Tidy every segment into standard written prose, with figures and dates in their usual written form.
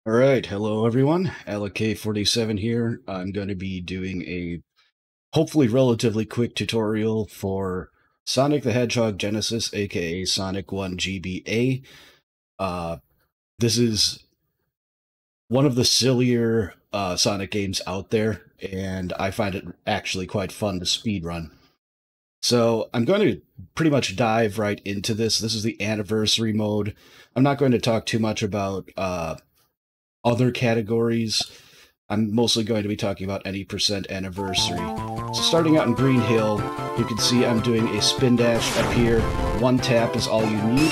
Alright, hello everyone. Alec47 here. I'm going to be doing a hopefully relatively quick tutorial for Sonic the Hedgehog Genesis, aka Sonic 1 GBA. This is one of the sillier Sonic games out there, and I find it actually quite fun to speedrun. So I'm going to pretty much dive right into this. This is the anniversary mode. I'm not going to talk too much about other categories. I'm mostly going to be talking about any percent anniversary. So starting out in Green Hill, you can see I'm doing a spin dash up here. One tap is all you need.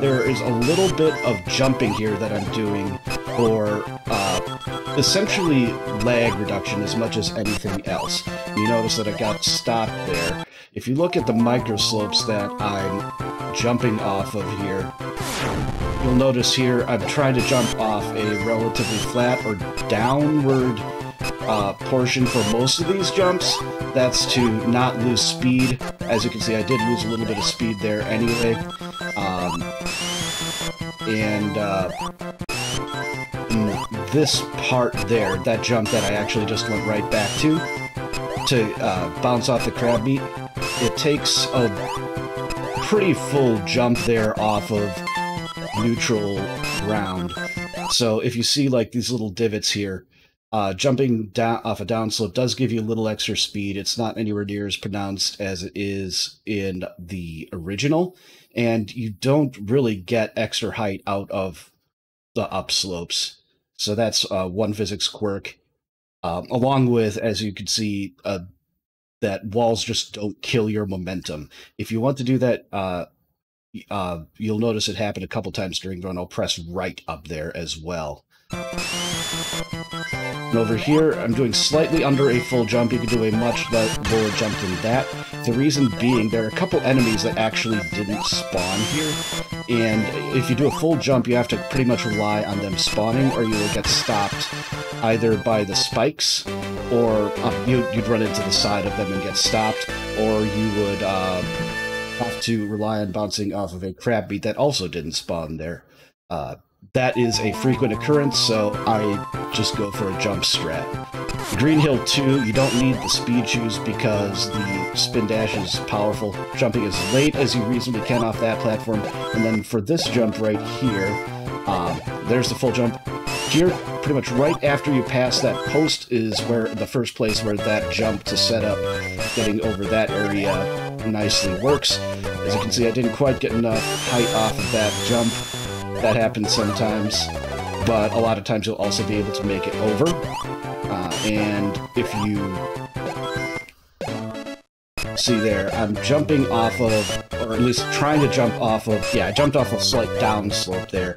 There is a little bit of jumping here that I'm doing for essentially lag reduction as much as anything else. You notice that I got stopped there. If you look at the micro slopes that I'm jumping off of here, you'll notice here I'm trying to jump off a relatively flat or downward portion for most of these jumps. That's to not lose speed. As you can see, I did lose a little bit of speed there anyway. In this part there, that jump that I actually just went right back to bounce off the crab meat, it takes a pretty full jump there off of neutral ground. So if you see like these little divots here, jumping down off a downslope does give you a little extra speed. It's not anywhere near as pronounced as it is in the original, and you don't really get extra height out of the upslopes. So that's one physics quirk. Along with, as you can see, that walls just don't kill your momentum. If you want to do that, you'll notice it happened a couple times during the run. I'll press right up there as well. And over here, I'm doing slightly under a full jump. You can do a much lower jump than that. The reason being, there are a couple enemies that actually didn't spawn here, and if you do a full jump, you have to pretty much rely on them spawning, or you will get stopped either by the spikes, or you'd run into the side of them and get stopped, or you would have to rely on bouncing off of a crab meat that also didn't spawn there. That is a frequent occurrence, so I just go for a jump strat. Green Hill 2, you don't need the speed shoes because the spin dash is powerful. Jumping as late as you reasonably can off that platform. And then for this jump right here, there's the full jump. Here, pretty much right after you pass that post is where the first place where that jump to set up getting over that area nicely works. As you can see, I didn't quite get enough height off of that jump. That happens sometimes, but a lot of times you'll also be able to make it over. And if you see there, I'm jumping off of, or at least trying to jump off of, yeah, I jumped off a slight down slope there.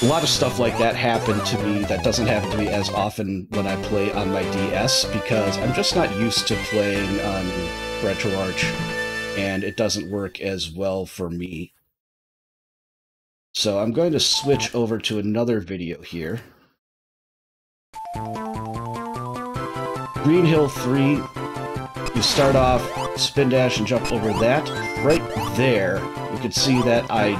A lot of stuff like that happened to me that doesn't happen to me as often when I play on my DS, because I'm just not used to playing on RetroArch, and it doesn't work as well for me. So I'm going to switch over to another video here. Green Hill 3, you start off, spin dash and jump over that. Right there, you can see that I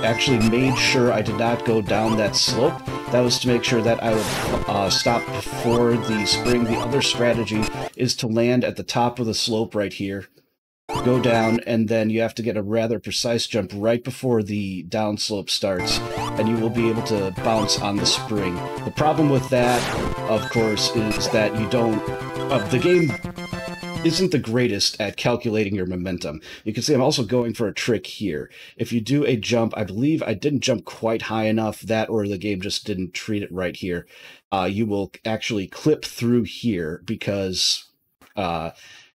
actually made sure I did not go down that slope. That was to make sure that I would stop before the spring. The other strategy is to land at the top of the slope right here, go down, and then you have to get a rather precise jump right before the downslope starts, and you will be able to bounce on the spring. The problem with that, of course, is that you don't... the game isn't the greatest at calculating your momentum. You can see I'm also going for a trick here. If you do a jump, I believe I didn't jump quite high enough, that or the game just didn't treat it right here. You will actually clip through here because...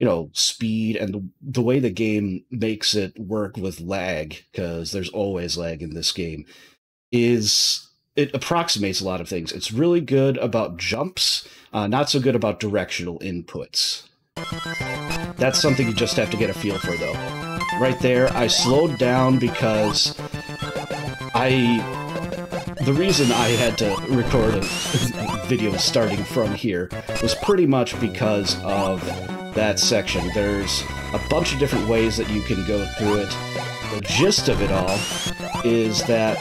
you know, speed and the way the game makes it work with lag, because there's always lag in this game, is it approximates a lot of things. It's really good about jumps, not so good about directional inputs. That's something you just have to get a feel for, though. Right there, I slowed down because the reason I had to record a video starting from here was pretty much because of that section. There's a bunch of different ways that you can go through it. The gist of it all is that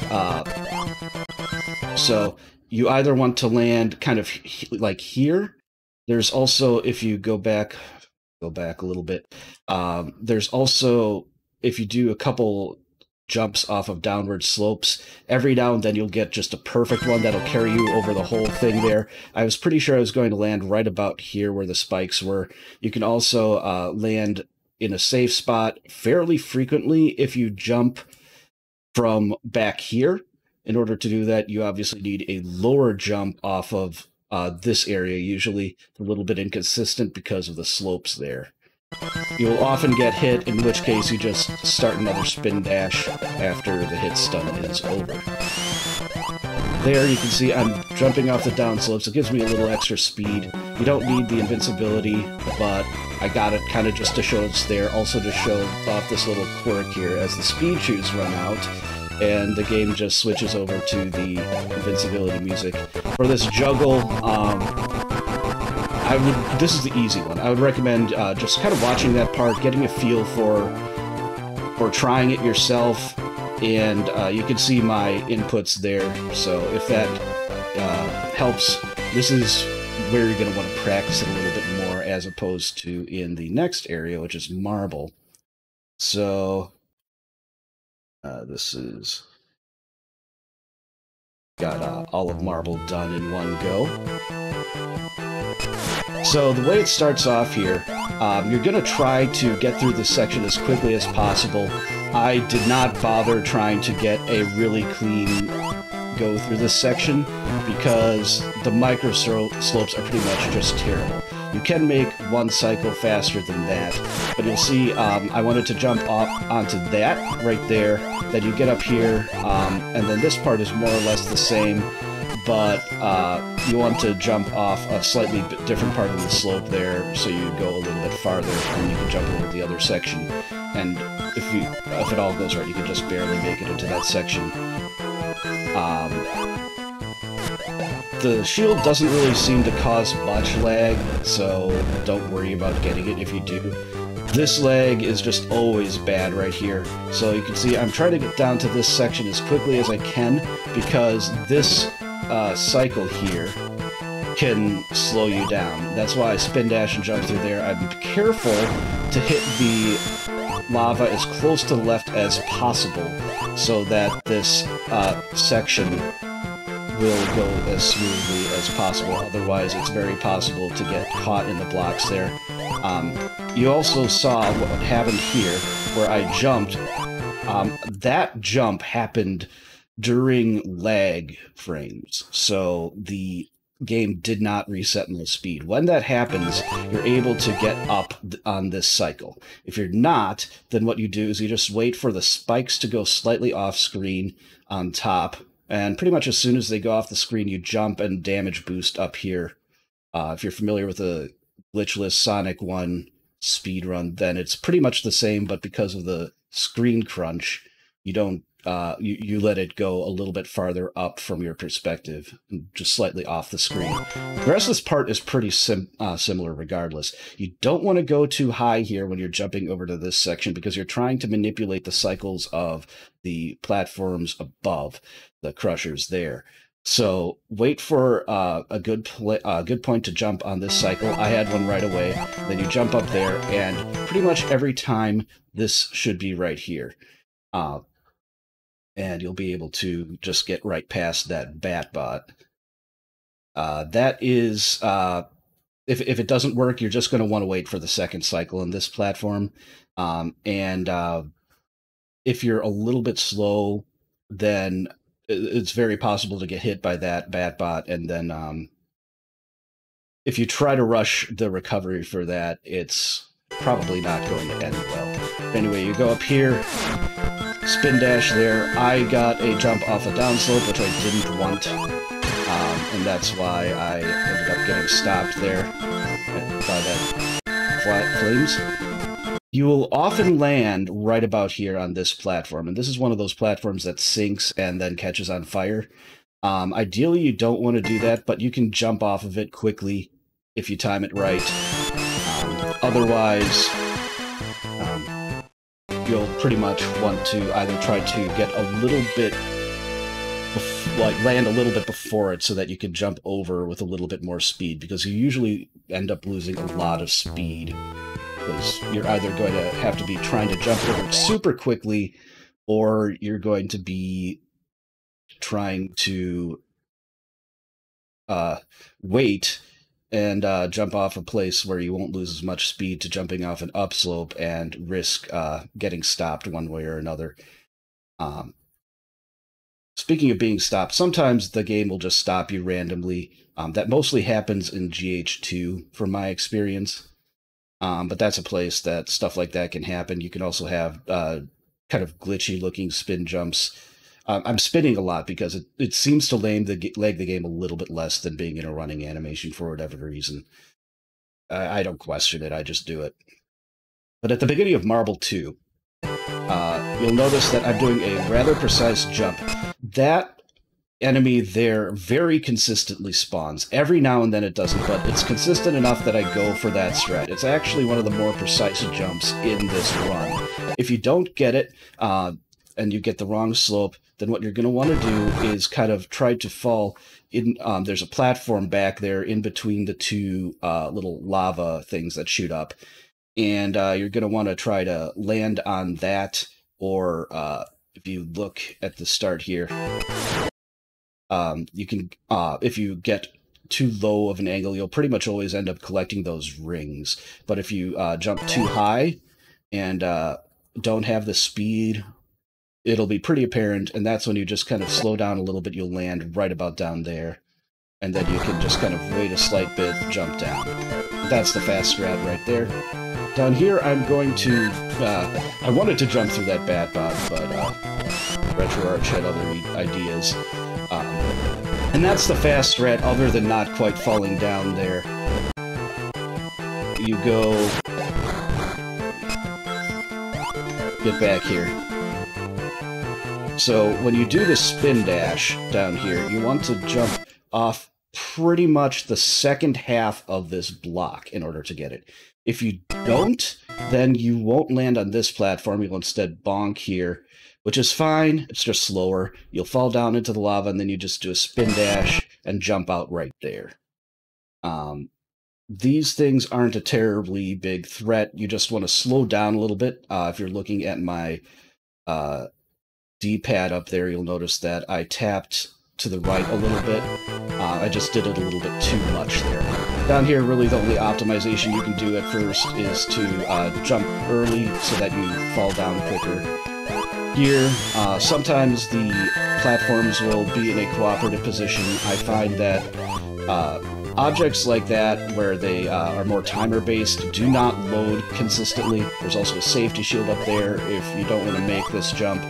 So you either want to land kind of like here. There's also, if you go back a little bit, there's also, if you do a couple jumps off of downward slopes, every now and then you'll get just a perfect one that'll carry you over the whole thing there. I was pretty sure I was going to land right about here where the spikes were. You can also land in a safe spot fairly frequently if you jump from back here. In order to do that, you obviously need a lower jump off of this area. Usually a little bit inconsistent because of the slopes there. You'll often get hit, in which case you just start another spin dash after the hit stun is over. There you can see I'm jumping off the downslopes. It gives me a little extra speed. You don't need the invincibility, but I got it kind of just to show it's there. Also to show off this little quirk here as the speed shoes run out, and the game just switches over to the invincibility music. For this juggle, this is the easy one. I would recommend just kind of watching that part, getting a feel for trying it yourself, and you can see my inputs there. So if that helps, this is where you're going to want to practice it a little bit more, as opposed to in the next area, which is marble. So this is got all of marble done in one go. So the way it starts off here, you're going to try to get through this section as quickly as possible. I did not bother trying to get a really clean go through this section because the micro slopes are pretty much just terrible. You can make one cycle faster than that, but you'll see I wanted to jump up onto that right there. Then you get up here, and then this part is more or less the same, but you want to jump off a slightly different part of the slope there, so you go a little bit farther, and you can jump over the other section. And if it all goes right, you can just barely make it into that section. The shield doesn't really seem to cause much lag, so don't worry about getting it if you do. This lag is just always bad right here. So you can see I'm trying to get down to this section as quickly as I can, because this cycle here can slow you down. That's why I spin dash and jump through there. I'm careful to hit the lava as close to the left as possible so that this section will go as smoothly as possible. Otherwise, it's very possible to get caught in the blocks there. You also saw what happened here, where I jumped. That jump happened during lag frames, so the game did not reset my speed. When that happens, you're able to get up on this cycle. If you're not, then what you do is you just wait for the spikes to go slightly off screen on top, and pretty much as soon as they go off the screen, you jump and damage boost up here. If you're familiar with the glitchless Sonic 1 speedrun, then it's pretty much the same, but because of the screen crunch, you don't you let it go a little bit farther up from your perspective, just slightly off the screen. The rest of this part is pretty similar regardless. You don't want to go too high here when you're jumping over to this section, because you're trying to manipulate the cycles of the platforms above, the crushers there. So wait for a good point to jump on this cycle. I had one right away. Then you jump up there, and pretty much every time this should be right here. And you'll be able to just get right past that Batbot. That is, if it doesn't work, you're just going to want to wait for the second cycle in this platform. And if you're a little bit slow, then it's very possible to get hit by that Batbot. And then if you try to rush the recovery for that, it's probably not going to end well. Anyway, you go up here, spin dash there. I got a jump off a downslope, which I didn't want, and that's why I ended up getting stopped there by that flat flames. You will often land right about here on this platform, and this is one of those platforms that sinks and then catches on fire. Ideally, you don't want to do that, but you can jump off of it quickly if you time it right. Otherwise, you'll pretty much want to either try to get a little bit like land a little bit before it so that you can jump over with a little bit more speed, because you usually end up losing a lot of speed because you're either going to have to be trying to jump over it super quickly, or you're going to be trying to wait and jump off a place where you won't lose as much speed to jumping off an upslope and risk getting stopped one way or another. Speaking of being stopped, sometimes the game will just stop you randomly. That mostly happens in GH2 from my experience. But that's a place that stuff like that can happen. You can also have kind of glitchy looking spin jumps. I'm spinning a lot because it seems to lag the game a little bit less than being in a running animation for whatever reason. I don't question it, I just do it. But at the beginning of Marble 2, you'll notice that I'm doing a rather precise jump. That enemy there very consistently spawns. Every now and then it doesn't, but it's consistent enough that I go for that strat. It's actually one of the more precise jumps in this run. If you don't get it, and you get the wrong slope, then what you're going to want to do is kind of try to fall in. There's a platform back there in between the two little lava things that shoot up. And you're going to want to try to land on that, or if you look at the start here, you can, if you get too low of an angle, you'll pretty much always end up collecting those rings. But if you jump too high and don't have the speed, it'll be pretty apparent, and that's when you just kind of slow down a little bit. You'll land right about down there, and then you can just kind of wait a slight bit, jump down. That's the fast strat right there. Down here, I'm going to, I wanted to jump through that bat bot, but RetroArch had other ideas. And that's the fast strat, other than not quite falling down there. You go, get back here. So when you do the spin dash down here, you want to jump off pretty much the second half of this block in order to get it. If you don't, then you won't land on this platform. You'll instead bonk here, which is fine. It's just slower. You'll fall down into the lava, and then you just do a spin dash and jump out right there. These things aren't a terribly big threat. You just want to slow down a little bit. If you're looking at my D-pad up there, you'll notice that I tapped to the right a little bit. I just did it a little bit too much there. Down here, really the only optimization you can do at first is to jump early so that you fall down quicker. Here, sometimes the platforms will be in a cooperative position. I find that objects like that, where they are more timer-based, do not load consistently. There's also a safety shield up there if you don't want to make this jump.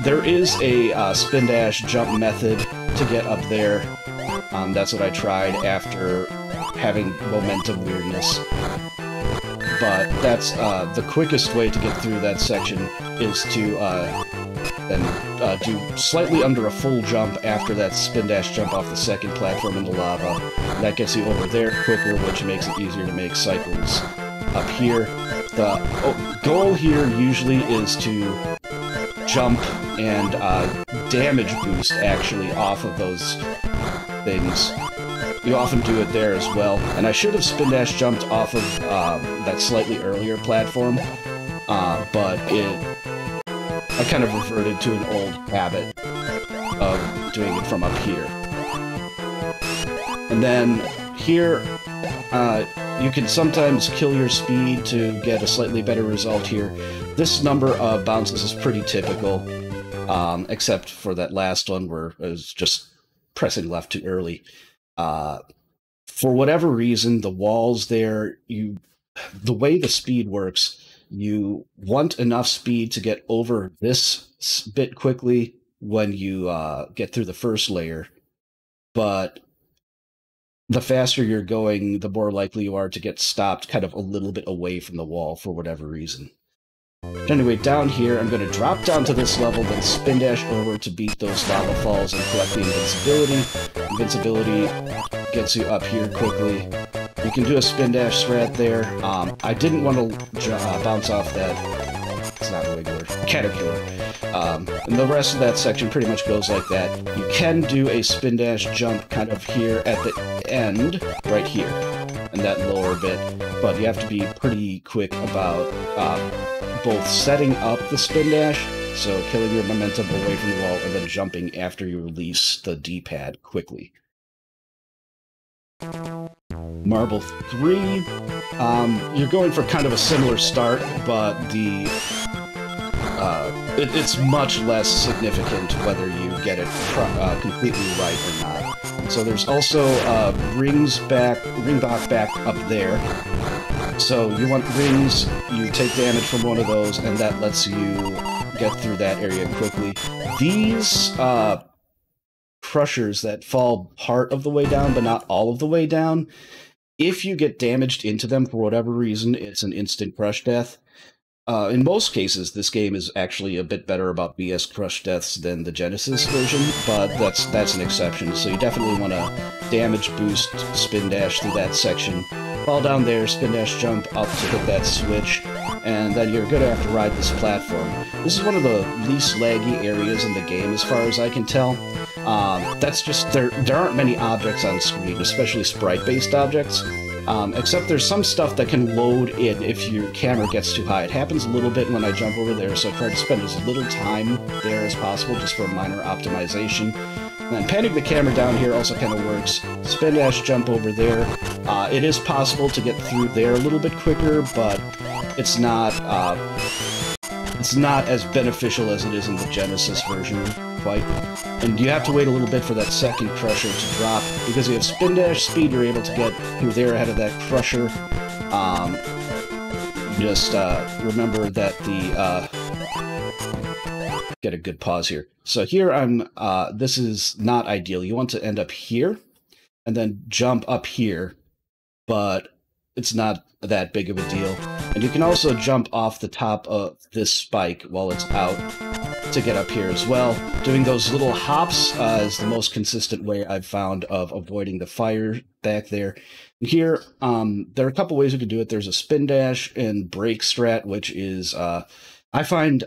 There is a spin dash jump method to get up there. That's what I tried after having momentum weirdness. But that's the quickest way to get through that section is to then do slightly under a full jump after that spin dash jump off the second platform in the lava. That gets you over there quicker, which makes it easier to make cycles up here. The goal here usually is to jump and damage boost actually off of those things. You often do it there as well. And I should have spin dash jumped off of that slightly earlier platform, but I kind of reverted to an old habit of doing it from up here. And then here, you can sometimes kill your speed to get a slightly better result here. This number of bounces is pretty typical, except for that last one where I was just pressing left too early. For whatever reason, the walls there, the way the speed works, you want enough speed to get over this bit quickly when you get through the first layer, but the faster you're going, the more likely you are to get stopped kind of a little bit away from the wall for whatever reason. But anyway, down here, I'm going to drop down to this level, then spin dash over to beat those lava falls and collect the invincibility. Invincibility gets you up here quickly. You can do a spin dash strat there. I didn't want to bounce off that. It's not really Caterpillar. And the rest of that section pretty much goes like that. You can do a spin dash jump kind of here at the end, right here, and that lower bit, but you have to be pretty quick about both setting up the spin dash, so killing your momentum away from the wall, and then jumping after you release the D-pad quickly. Marble 3, you're going for kind of a similar start, but it's much less significant whether you get it completely right or not. So there's also ring block back up there. So you want rings, you take damage from one of those, and that lets you get through that area quickly. These crushers that fall part of the way down, but not all of the way down, if you get damaged into them for whatever reason, it's an instant crush death. In most cases, this game is actually a bit better about BS crush deaths than the Genesis version, but that's an exception. So you definitely want to damage boost spin dash through that section. Fall down there, spin dash jump up to hit that switch, and then you're going to have to ride this platform. This is one of the least laggy areas in the game as far as I can tell. That's just, there aren't many objects on screen, especially sprite-based objects. Except there's some stuff that can load in if your camera gets too high. It happens a little bit when I jump over there, so I try to spend as little time there as possible just for minor optimization. And then panning the camera down here also kind of works. Spin dash jump over there. It is possible to get through there a little bit quicker, but it's not as beneficial as it is in the Genesis version, quite. And you have to wait a little bit for that second crusher to drop, because you have spin dash speed, you're able to get through there ahead of that crusher. Just remember that get a good pause here. So here this is not ideal. You want to end up here, and then jump up here, but it's not that big of a deal. And you can also jump off the top of this spike while it's out to get up here as well. Doing those little hops is the most consistent way I've found of avoiding the fire back there. And here, there are a couple ways you can do it. There's a spin dash and break strat, which is, I find,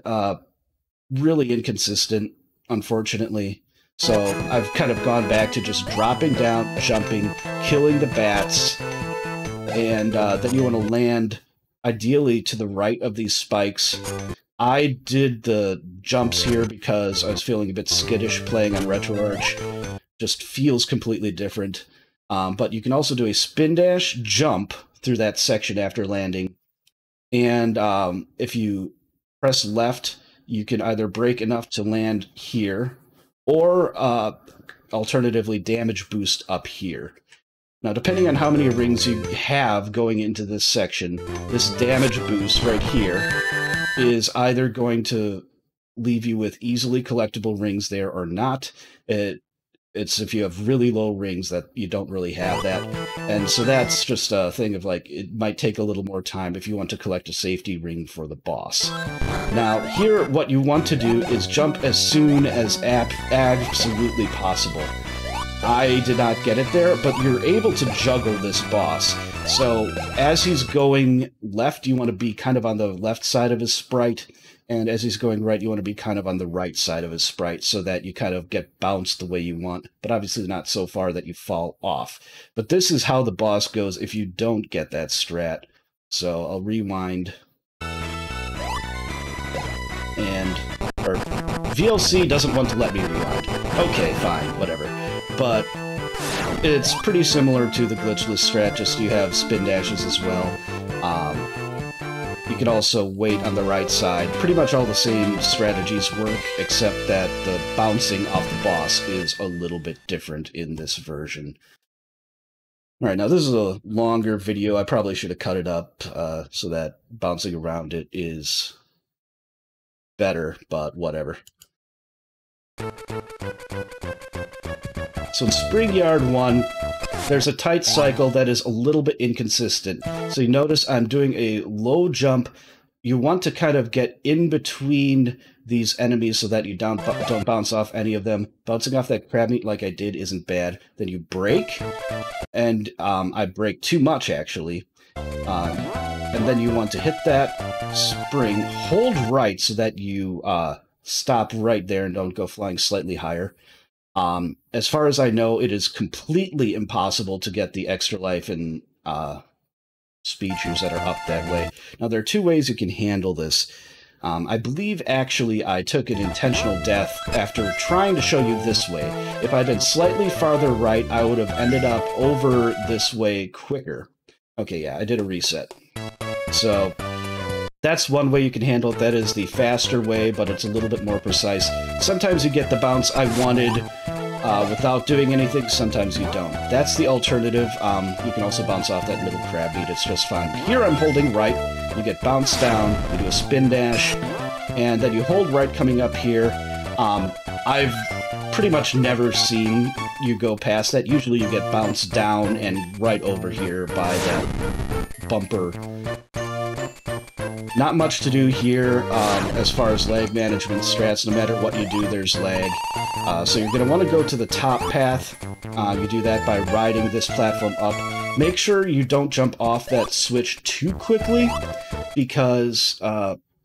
really inconsistent, unfortunately. So I've kind of gone back to just dropping down, jumping, killing the bats, and then you want to land ideally to the right of these spikes. I did the jumps here because I was feeling a bit skittish playing on RetroArch. Just feels completely different. But you can also do a spin dash jump through that section after landing. And if you press left, you can either break enough to land here, or alternatively damage boost up here. Now, depending on how many rings you have going into this section, this damage boost right here is either going to leave you with easily collectible rings there or not. It's if you have really low rings that you don't really have that. And so that's just a thing of like, it might take a little more time if you want to collect a safety ring for the boss. Now, here what you want to do is jump as soon as absolutely possible. I did not get it there, but you're able to juggle this boss. So as he's going left, you want to be kind of on the left side of his sprite, and as he's going right, you want to be kind of on the right side of his sprite so that you kind of get bounced the way you want, but obviously not so far that you fall off. But this is how the boss goes if you don't get that strat. So I'll rewind. And VLC doesn't want to let me rewind. Okay, fine, whatever. But it's pretty similar to the glitchless strat, just you have spin dashes as well. You can also wait on the right side. Pretty much all the same strategies work, except that the bouncing off the boss is a little bit different in this version. Alright, now this is a longer video. I probably should have cut it up so that bouncing around it is better, but whatever. So in Spring Yard 1, there's a tight cycle that is a little bit inconsistent. So you notice I'm doing a low jump. You want to kind of get in between these enemies so that you don't bounce off any of them. Bouncing off that crab meat like I did isn't bad. Then you break, and I break too much, actually. and then you want to hit that spring, hold right so that you stop right there and don't go flying slightly higher. As far as I know, it is completely impossible to get the extra life in speed shoes that are up that way. Now, there are two ways you can handle this. I believe, actually, I took an intentional death after trying to show you this way. If I'd been slightly farther right, I would have ended up over this way quicker. Okay, yeah, I did a reset. So, that's one way you can handle it. That is the faster way, but it's a little bit more precise. Sometimes you get the bounce I wanted without doing anything, sometimes you don't. That's the alternative. You can also bounce off that middle crab beat, it's just fine. Here I'm holding right, you get bounced down, you do a spin dash, and then you hold right coming up here. I've pretty much never seen you go past that. Usually you get bounced down and right over here by that bumper. Not much to do here as far as lag management strats. No matter what you do, there's lag. So you're going to want to go to the top path. You do that by riding this platform up. Make sure you don't jump off that switch too quickly, because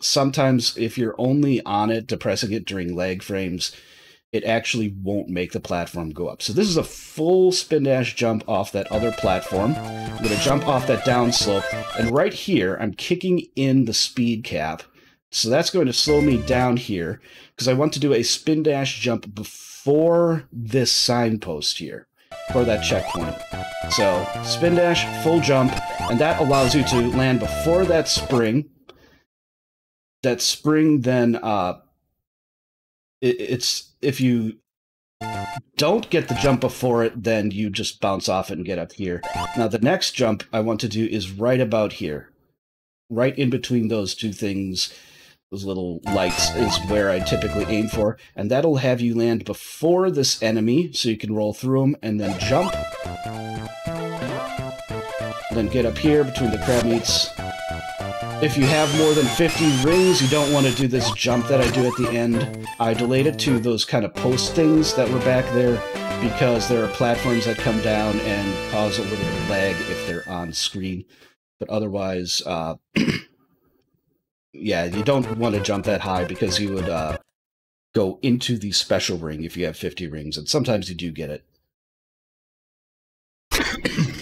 sometimes if you're only on it, depressing it during lag frames, it actually won't make the platform go up. So this is a full spin dash jump off that other platform. I'm going to jump off that down slope, and right here, I'm kicking in the speed cap. So that's going to slow me down here, because I want to do a spin dash jump before this signpost here, for that checkpoint. So, spin dash, full jump, and that allows you to land before that spring. That spring then, if you don't get the jump before it, then you just bounce off it and get up here. Now, the next jump I want to do is right about here. Right in between those two things, those little lights, is where I typically aim for. And that'll have you land before this enemy, so you can roll through them, and then jump. Then get up here between the crab meats. If you have more than 50 rings, you don't want to do this jump that I do at the end. I delayed it to those kind of post things that were back there, because there are platforms that come down and cause a little bit of lag if they're on screen. But otherwise, yeah, you don't want to jump that high, because you would go into the special ring if you have 50 rings, and sometimes you do get it.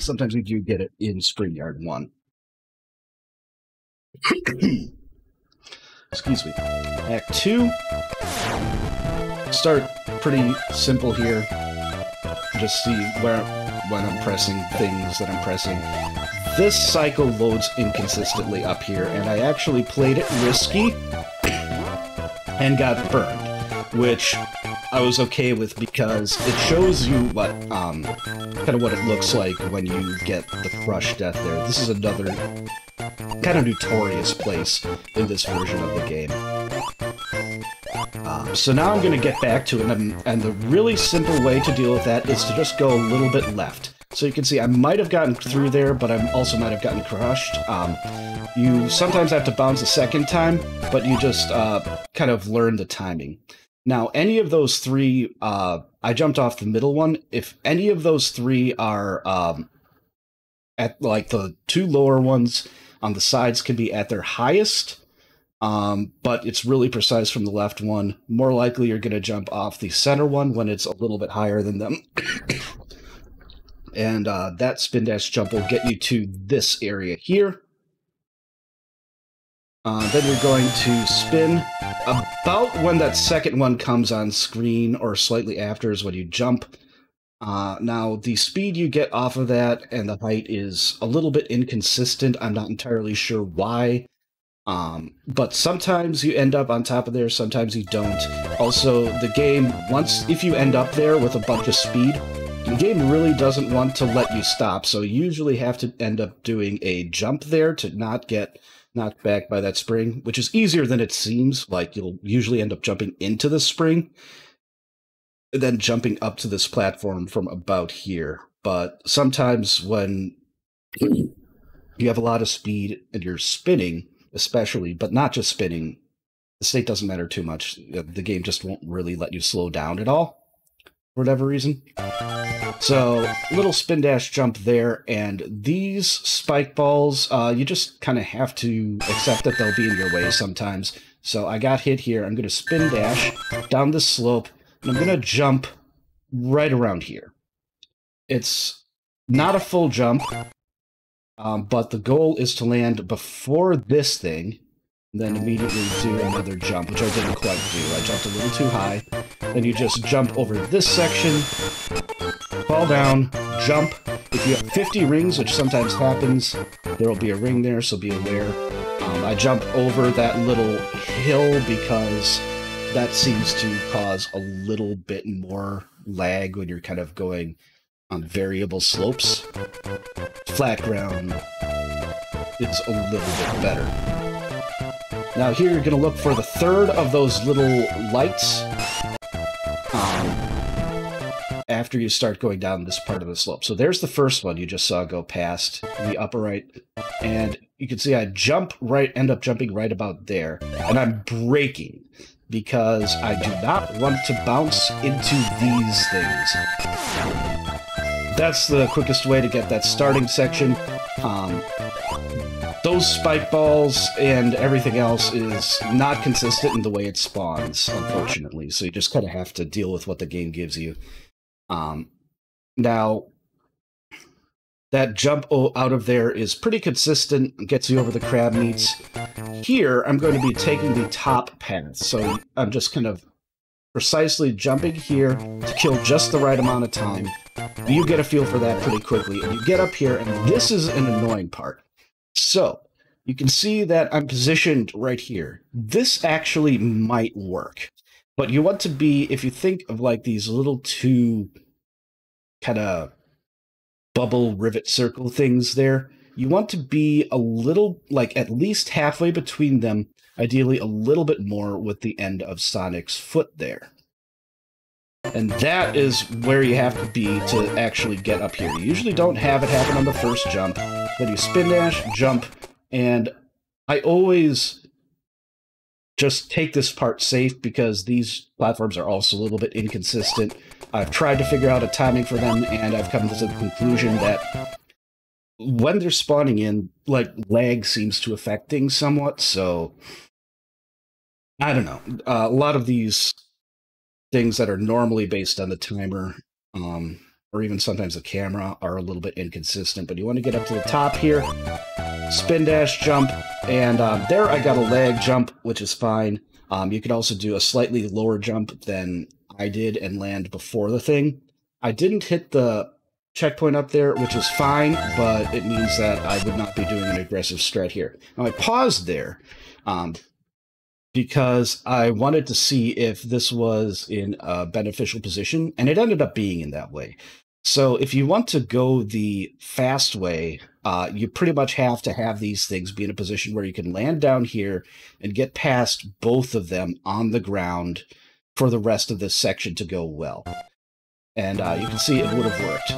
Sometimes you do get it in Spring Yard 1. Excuse me. Act 2. Start pretty simple here. Just see when I'm pressing things that I'm pressing. This cycle loads inconsistently up here, and I actually played it risky and got burned, which I was okay with, because it shows you what kind of what it looks like when you get the crush death there. This is another kind of notorious place in this version of the game. So now I'm going to get back to it, and the really simple way to deal with that is to just go a little bit left. So you can see I might have gotten through there, but I also might have gotten crushed. You sometimes have to bounce a second time, but you just kind of learn the timing. Now, any of those three, I jumped off the middle one. If any of those three are at, like, the two lower ones on the sides can be at their highest, but it's really precise from the left one. More likely you're going to jump off the center one when it's a little bit higher than them. And that spin dash jump will get you to this area here. Then you're going to spin. About when that second one comes on screen, or slightly after, is when you jump. Now, the speed you get off of that and the height is a little bit inconsistent. I'm not entirely sure why. But sometimes you end up on top of there, sometimes you don't. Also, the game, if you end up there with a bunch of speed, the game really doesn't want to let you stop, so you usually have to end up doing a jump there to not get knocked back by that spring, which is easier than it seems. Like, you'll usually end up jumping into the spring, and then jumping up to this platform from about here. But sometimes when you have a lot of speed and you're spinning, especially, but not just spinning, the state doesn't matter too much. The game just won't really let you slow down at all. for whatever reason. So, little spin dash jump there, and these spike balls, you just kind of have to accept that they'll be in your way sometimes. So I got hit here. I'm going to spin dash down this slope, and I'm going to jump right around here. It's not a full jump, but the goal is to land before this thing, and then immediately do another jump, which I didn't quite do. I jumped a little too high. Then you just jump over this section, fall down, jump. If you have 50 rings, which sometimes happens, there will be a ring there, so be aware. I jump over that little hill because that seems to cause a little bit more lag when you're kind of going on variable slopes. Flat ground is a little bit better. Now here you're going to look for the third of those little lights after you start going down this part of the slope. So there's the first one you just saw go past in the upper right, and you can see I end up jumping right about there, and I'm braking because I do not want to bounce into these things. That's the quickest way to get that starting section. Those spike balls and everything else is not consistent in the way it spawns, unfortunately, so you just kind of have to deal with what the game gives you. Now, that jump out of there is pretty consistent, gets you over the crab meats. Here, I'm going to be taking the top path, so I'm just kind of precisely jumping here to kill just the right amount of time. You get a feel for that pretty quickly, and you get up here, and this is an annoying part. So, you can see that I'm positioned right here. This actually might work, but you want to be, if you think of like these little two kind of bubble rivet circle things there, you want to be a little, like at least halfway between them, ideally a little bit more with the end of Sonic's foot there. And that is where you have to be to actually get up here. You usually don't have it happen on the first jump. Then you spin dash, jump, and I always just take this part safe because these platforms are also a little bit inconsistent. I've tried to figure out a timing for them, and I've come to the conclusion that when they're spawning in, like, lag seems to affect things somewhat, so I don't know. A lot of these things that are normally based on the timer, or even sometimes the camera, are a little bit inconsistent, but you want to get up to the top here, spin dash jump, and there I got a lag jump, which is fine. You could also do a slightly lower jump than I did and land before the thing. I didn't hit the checkpoint up there, which is fine, but it means that I would not be doing an aggressive strat here. Now I paused there, because I wanted to see if this was in a beneficial position, and it ended up being in that way. So if you want to go the fast way, you pretty much have to have these things be in a position where you can land down here and get past both of them on the ground for the rest of this section to go well. And you can see it would have worked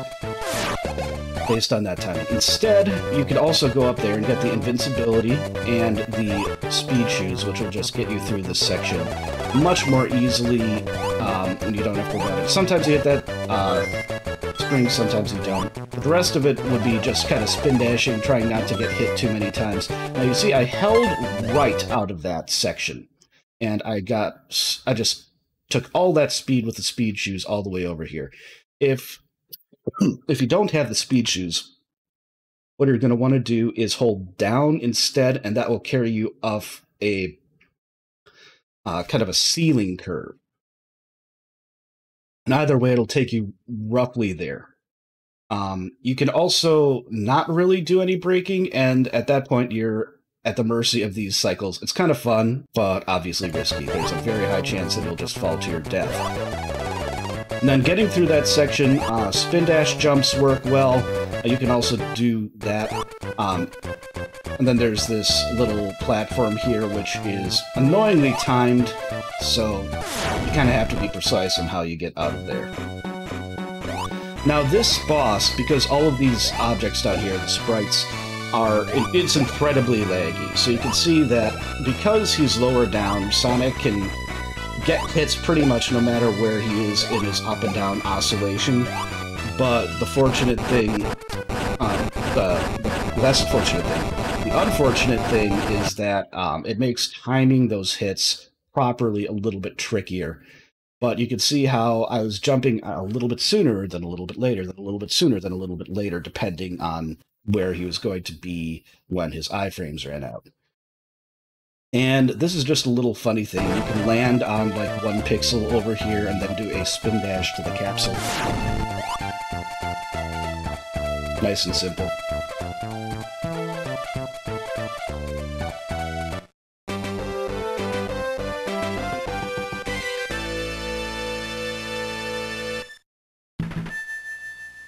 based on that timing. Instead, you could also go up there and get the invincibility and the speed shoes, which will just get you through this section much more easily, and you don't have to worry about it. Sometimes you hit that spring, sometimes you don't. But the rest of it would be just kind of spin dashing, trying not to get hit too many times. Now you see I held right out of that section, and I just took all that speed with the speed shoes all the way over here. If you don't have the speed shoes, what you're going to want to do is hold down instead, and that will carry you off a kind of a ceiling curve. And either way, it'll take you roughly there. You can also not really do any braking, and at that point, you're at the mercy of these cycles. It's kind of fun, but obviously risky. There's a very high chance that you'll just fall to your death. And then getting through that section, spin dash jumps work well. You can also do that. And then there's this little platform here, which is annoyingly timed, so you kind of have to be precise in how you get out of there. Now this boss, because all of these objects down here, the sprites, it's incredibly laggy. So you can see that because he's lower down, Sonic can get hits pretty much no matter where he is in his up and down oscillation. But the fortunate thing, the less fortunate thing, the unfortunate thing is that it makes timing those hits properly a little bit trickier. But you can see how I was jumping a little bit sooner, then a little bit later, then a little bit sooner, then a little bit later, depending on where he was going to be when his iframes ran out. And this is just a little funny thing. You can land on like 1 pixel over here and then do a spin dash to the capsule. Nice and simple.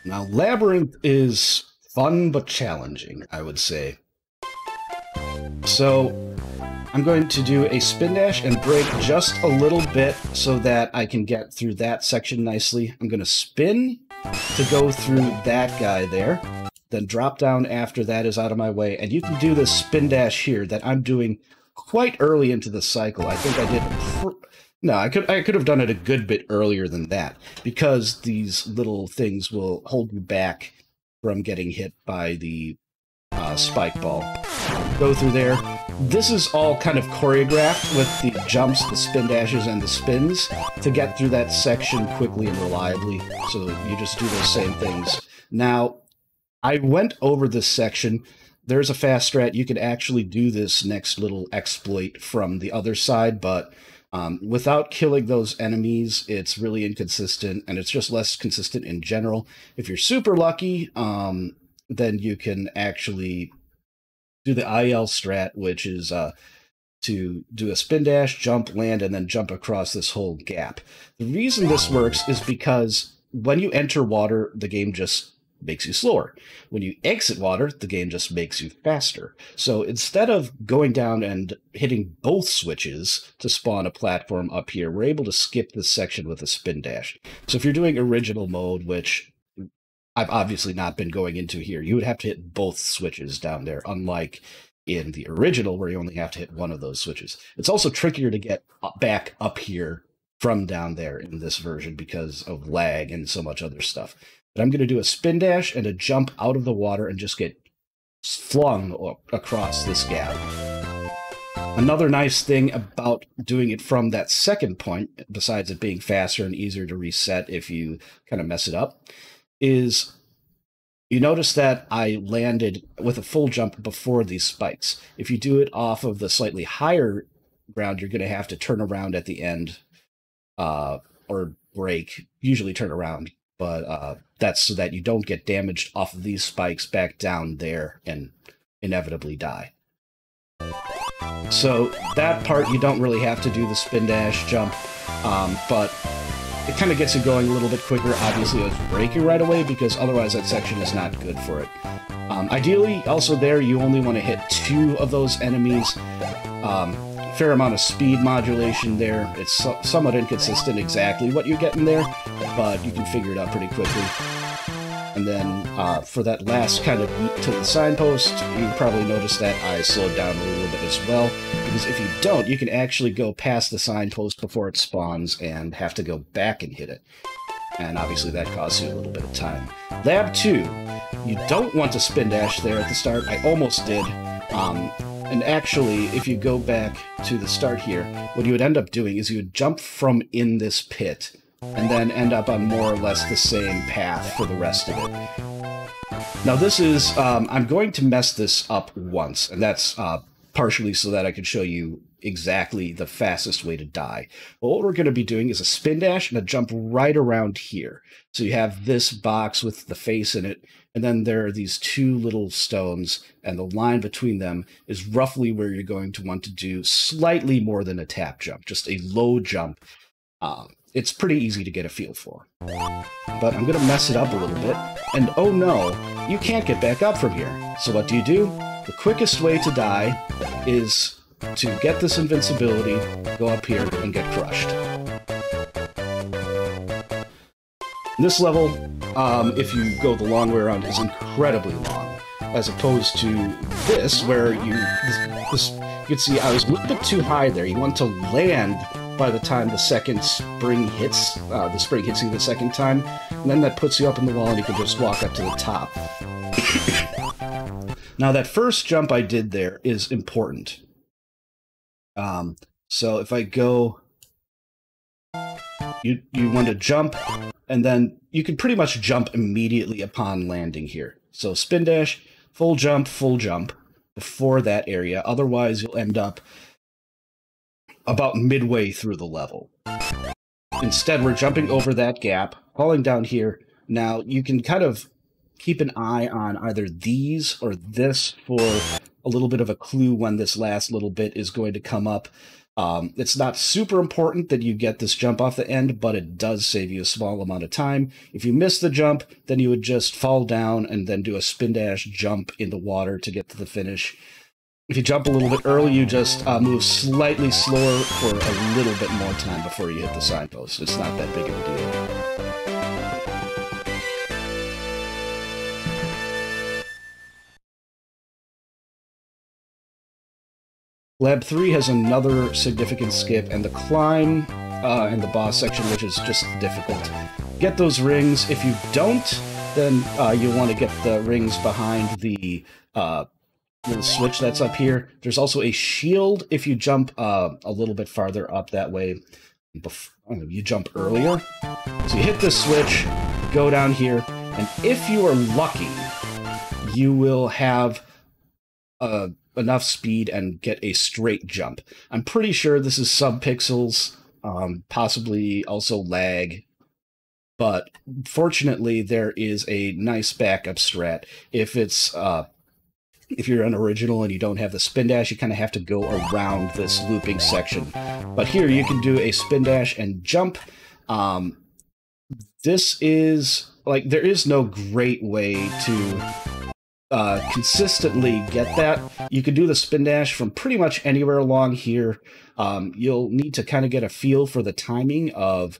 Now, Labyrinth is fun but challenging, I would say. So, I'm going to do a spin dash and break just a little bit so that I can get through that section nicely. I'm going to spin to go through that guy there, then drop down after that is out of my way, and you can do this spin dash here that I'm doing quite early into the cycle. I think I did... No, I could have done it a good bit earlier than that, because these little things will hold you back from getting hit by the spike ball. Go through there. This is all kind of choreographed with the jumps, the spin dashes, and the spins to get through that section quickly and reliably, so you just do those same things. Now, I went over this section. There's a fast strat. You could actually do this next little exploit from the other side, but without killing those enemies, it's really inconsistent, and it's just less consistent in general. If you're super lucky, then you can actually do the IL strat, which is to do a spin dash, jump, land, and then jump across this whole gap. The reason this works is because when you enter water, the game just makes you slower. When you exit water, the game just makes you faster. So instead of going down and hitting both switches to spawn a platform up here, we're able to skip this section with a spin dash. So if you're doing original mode, which I've obviously not been going into here, you would have to hit both switches down there, unlike in the original where you only have to hit one of those switches. It's also trickier to get back up here from down there in this version because of lag and so much other stuff. But I'm going to do a spin dash and a jump out of the water and just get flung across this gap. Another nice thing about doing it from that second point, besides it being faster and easier to reset if you kind of mess it up, is you notice that I landed with a full jump before these spikes. If you do it off of the slightly higher ground, you're going to have to turn around at the end or brake, usually turn around. But that's so that you don't get damaged off of these spikes back down there and inevitably die. So that part, you don't really have to do the spin dash jump, but it kind of gets it going a little bit quicker. Obviously, it's braking right away because otherwise that section is not good for it. Ideally, also there, you only want to hit 2 of those enemies. Fair amount of speed modulation there. It's somewhat inconsistent exactly what you get in there, but you can figure it out pretty quickly. And then for that last kind of beat to the signpost, you probably noticed that I slowed down a little bit as well, because if you don't, you can actually go past the signpost before it spawns and have to go back and hit it. And obviously that costs you a little bit of time. Lab 2, you don't want to spin dash there at the start. I almost did. And actually, if you go back to the start here, what you would end up doing is you would jump from in this pit, and then end up on more or less the same path for the rest of it. Now this is, I'm going to mess this up once, and that's partially so that I can show you exactly the fastest way to die. But what we're going to be doing is a spin dash and a jump right around here. So you have this box with the face in it, and then there are these 2 little stones, and the line between them is roughly where you're going to want to do slightly more than a tap jump, just a low jump. It's pretty easy to get a feel for. But I'm going to mess it up a little bit, and oh no, you can't get back up from here. So what do? The quickest way to die is to get this invincibility, go up here, and get crushed. This level, if you go the long way around, is incredibly long, as opposed to this, where you can see I was a little bit too high there. You want to land by the time the second spring hits. The spring hits you the second time, and then that puts you up in the wall, and you can just walk up to the top. Now, that first jump I did there is important. So if I go, you want to jump, and then you can pretty much jump immediately upon landing here. So spin dash, full jump before that area. Otherwise, you'll end up about midway through the level. Instead, we're jumping over that gap, falling down here. Now, you can kind of keep an eye on either these or this for a little bit of a clue when this last little bit is going to come up. It's not super important that you get this jump off the end, but it does save you a small amount of time. If you miss the jump, then you would just fall down and then do a spin dash jump in the water to get to the finish. If you jump a little bit early, you just move slightly slower for a little bit more time before you hit the signpost. It's not that big of a deal. Lab 3 has another significant skip, and the climb in the boss section, which is just difficult. Get those rings. If you don't, then you'll want to get the rings behind the little switch that's up here. There's also a shield if you jump a little bit farther up that way. You jump earlier. So you hit this switch, go down here, and if you are lucky, you will have enough speed and get a straight jump. I'm pretty sure this is sub-pixels, possibly also lag, but fortunately there is a nice backup strat. If it's if you're an original and you don't have the spin dash, you kind of have to go around this looping section. But here you can do a spin dash and jump. This is, like, there is no great way to consistently get that. You can do the spin dash from pretty much anywhere along here. You'll need to kind of get a feel for the timing of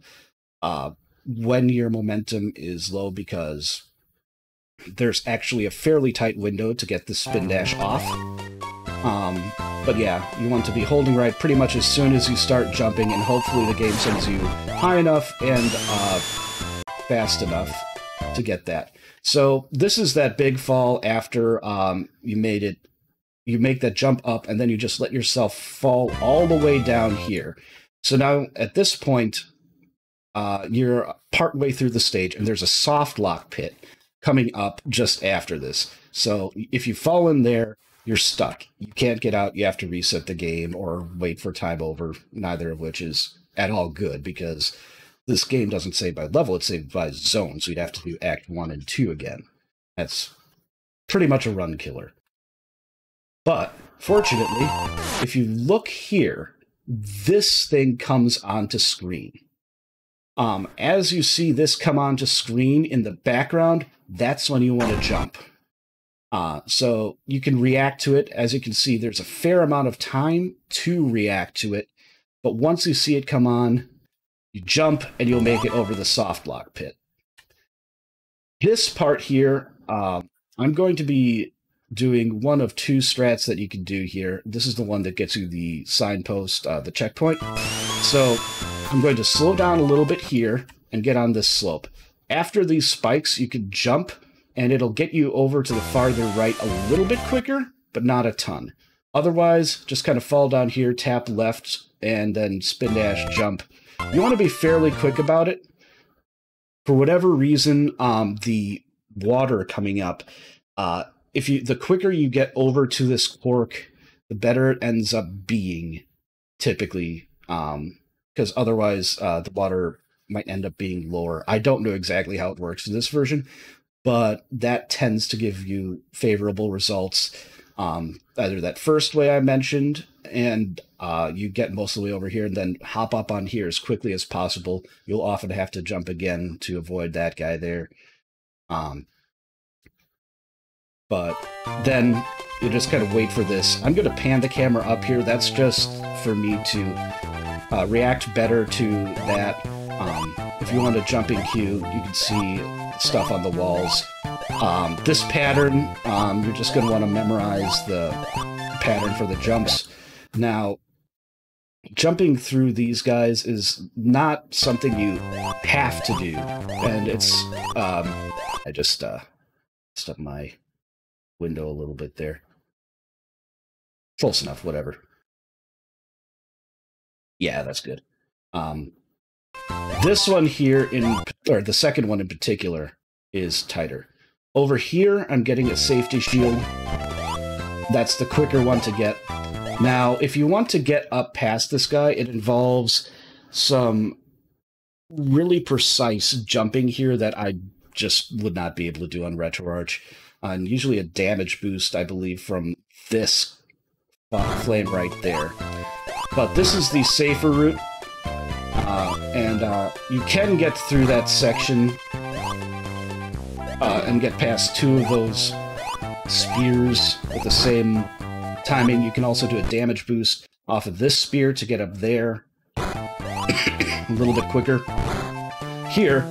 when your momentum is low, because there's actually a fairly tight window to get the spin dash off. But yeah, you want to be holding right pretty much as soon as you start jumping, and hopefully the game sends you high enough and fast enough to get that. So this is that big fall after you make that jump up, and then you just let yourself fall all the way down here. So now at this point, you're partway through the stage, and there's a soft lock pit coming up just after this. So if you fall in there, you're stuck. You can't get out. You have to reset the game or wait for time over, neither of which is at all good, because this game doesn't save by level, it's saved by zone, so you'd have to do Act 1 and 2 again. That's pretty much a run killer. But, fortunately, if you look here, this thing comes onto screen. As you see this come onto screen in the background, that's when you want to jump. So you can react to it. As you can see, there's a fair amount of time to react to it, but once you see it come on, you jump, and you'll make it over the soft lock pit. This part here, I'm going to be doing one of two strats that you can do here. This is the one that gets you the signpost, the checkpoint. So I'm going to slow down a little bit here and get on this slope. After these spikes, you can jump, and it'll get you over to the farther right a little bit quicker, but not a ton. Otherwise, just kind of fall down here, tap left, and then spin dash jump. You want to be fairly quick about it. For whatever reason, the water coming up, the quicker you get over to this cork, the better it ends up being, typically, because otherwise the water might end up being lower. I don't know exactly how it works in this version, but that tends to give you favorable results. Either that first way I mentioned, and you get most of the way over here and then hop up on here as quickly as possible. You'll often have to jump again to avoid that guy there. But then you just kind of wait for this. I'm going to pan the camera up here. That's just for me to react better to that. If you want a jumping cue, you can see stuff on the walls. This pattern, you're just going to want to memorize the pattern for the jumps. Now, jumping through these guys is not something you have to do, and it's I just stuck my window a little bit there. Close enough, whatever. Yeah, that's good. This one here or the second one in particular is tighter. Over here, I'm getting a safety shield. That's the quicker one to get. Now, if you want to get up past this guy, it involves some really precise jumping here that I just would not be able to do on RetroArch. And usually a damage boost, I believe, from this flame right there. But this is the safer route, and you can get through that section and get past two of those spears with the same timing. You can also do a damage boost off of this spear to get up there a little bit quicker. Here,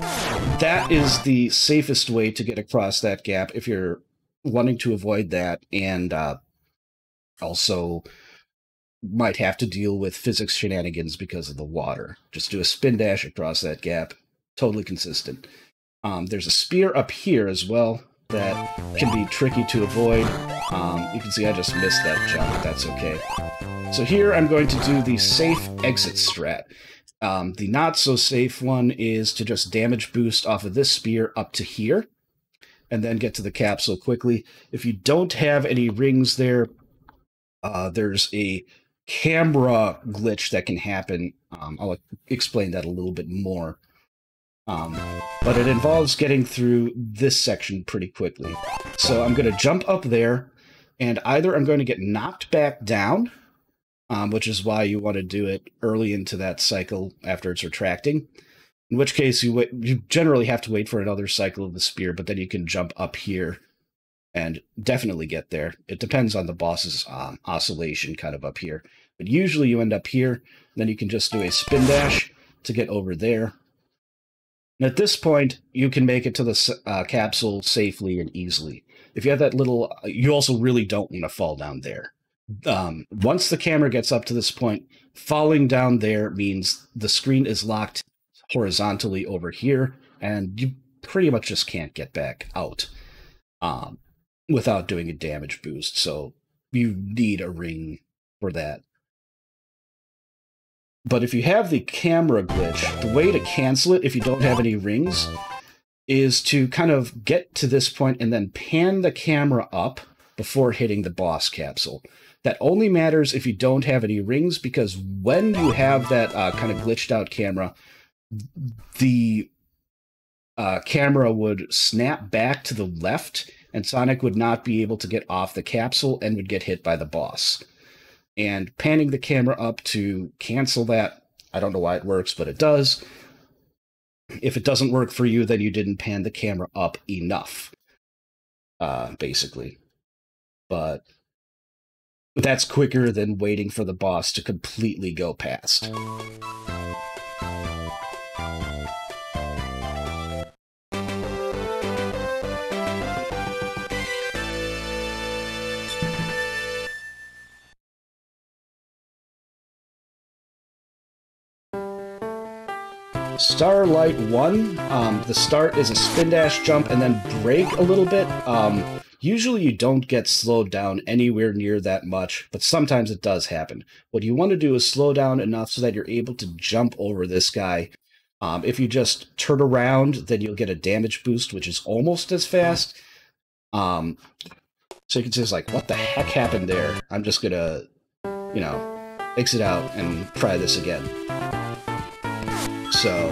that is the safest way to get across that gap if you're wanting to avoid that, and also might have to deal with physics shenanigans because of the water. Just do a spin dash across that gap. Totally consistent. There's a spear up here as well that can be tricky to avoid. You can see I just missed that jump, but that's okay. So here I'm going to do the safe exit strat. The not-so-safe one is to just damage boost off of this spear up to here, and then get to the capsule quickly. If you don't have any rings there, there's a camera glitch that can happen. I'll explain that a little bit more. But it involves getting through this section pretty quickly. So I'm going to jump up there, and either I'm going to get knocked back down, which is why you want to do it early into that cycle after it's retracting, in which case you generally have to wait for another cycle of the spear, but then you can jump up here and definitely get there. It depends on the boss's oscillation kind of up here. But usually you end up here, then you can just do a spin dash to get over there. And at this point, you can make it to the capsule safely and easily. If you have that little... You also really don't want to fall down there. Once the camera gets up to this point, falling down there means the screen is locked horizontally over here, and you pretty much just can't get back out without doing a damage boost. So you need a ring for that. But if you have the camera glitch, the way to cancel it if you don't have any rings is to kind of get to this point and then pan the camera up before hitting the boss capsule. That only matters if you don't have any rings, because when you have that kind of glitched out camera, the camera would snap back to the left, and Sonic would not be able to get off the capsule and would get hit by the boss. And panning the camera up to cancel that, I don't know why it works, but it does. If it doesn't work for you, then you didn't pan the camera up enough, basically. But that's quicker than waiting for the boss to completely go past. Starlight 1, the start is a spin dash jump and then brake a little bit. Usually you don't get slowed down anywhere near that much, but sometimes it does happen. What you want to do is slow down enough so that you're able to jump over this guy. If you just turn around, then you'll get a damage boost, which is almost as fast. So you can say, it's like, what the heck happened there? I'm just gonna, exit out and try this again. So,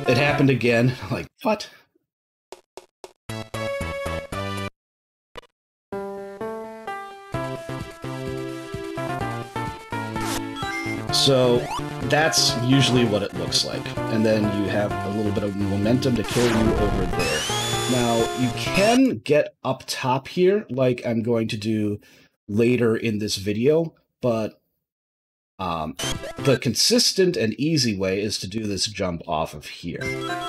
it happened again. Like, what? So, that's usually what it looks like. And then you have a little bit of momentum to carry you over there. Now, you can get up top here, like I'm going to do later in this video, but the consistent and easy way is to do this jump off of here.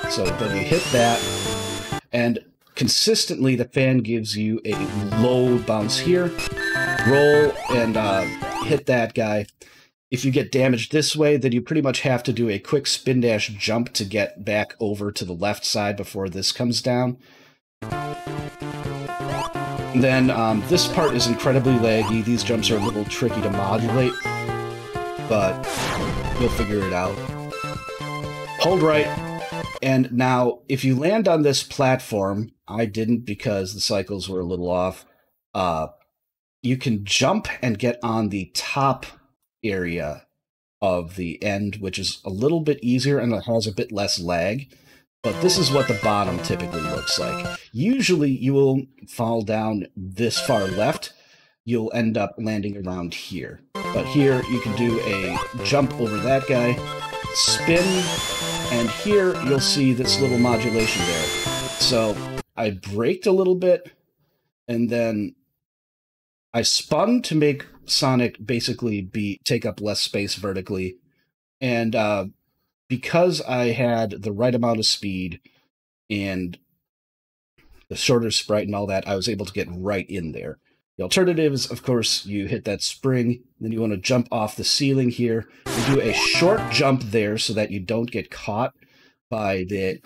So then you hit that, and consistently the fan gives you a low bounce here, roll, and hit that guy. if you get damaged this way, then you pretty much have to do a quick spin dash jump to get back over to the left side before this comes down. Then this part is incredibly laggy. These jumps are a little tricky to modulate, but you'll figure it out. Hold right, and now if you land on this platform, I didn't because the cycles were a little off, you can jump and get on the top area of the end, which is a little bit easier and it has a bit less lag. But this is what the bottom typically looks like. Usually you will fall down this far left, you'll end up landing around here. But here you can do a jump over that guy, spin, and here you'll see this little modulation there. So I braked a little bit, and then I spun to make Sonic basically take up less space vertically, and because I had the right amount of speed and the shorter sprite and all that, I was able to get right in there. The alternative is, of course, you hit that spring, then you want to jump off the ceiling here. You do a short jump there so that you don't get caught by the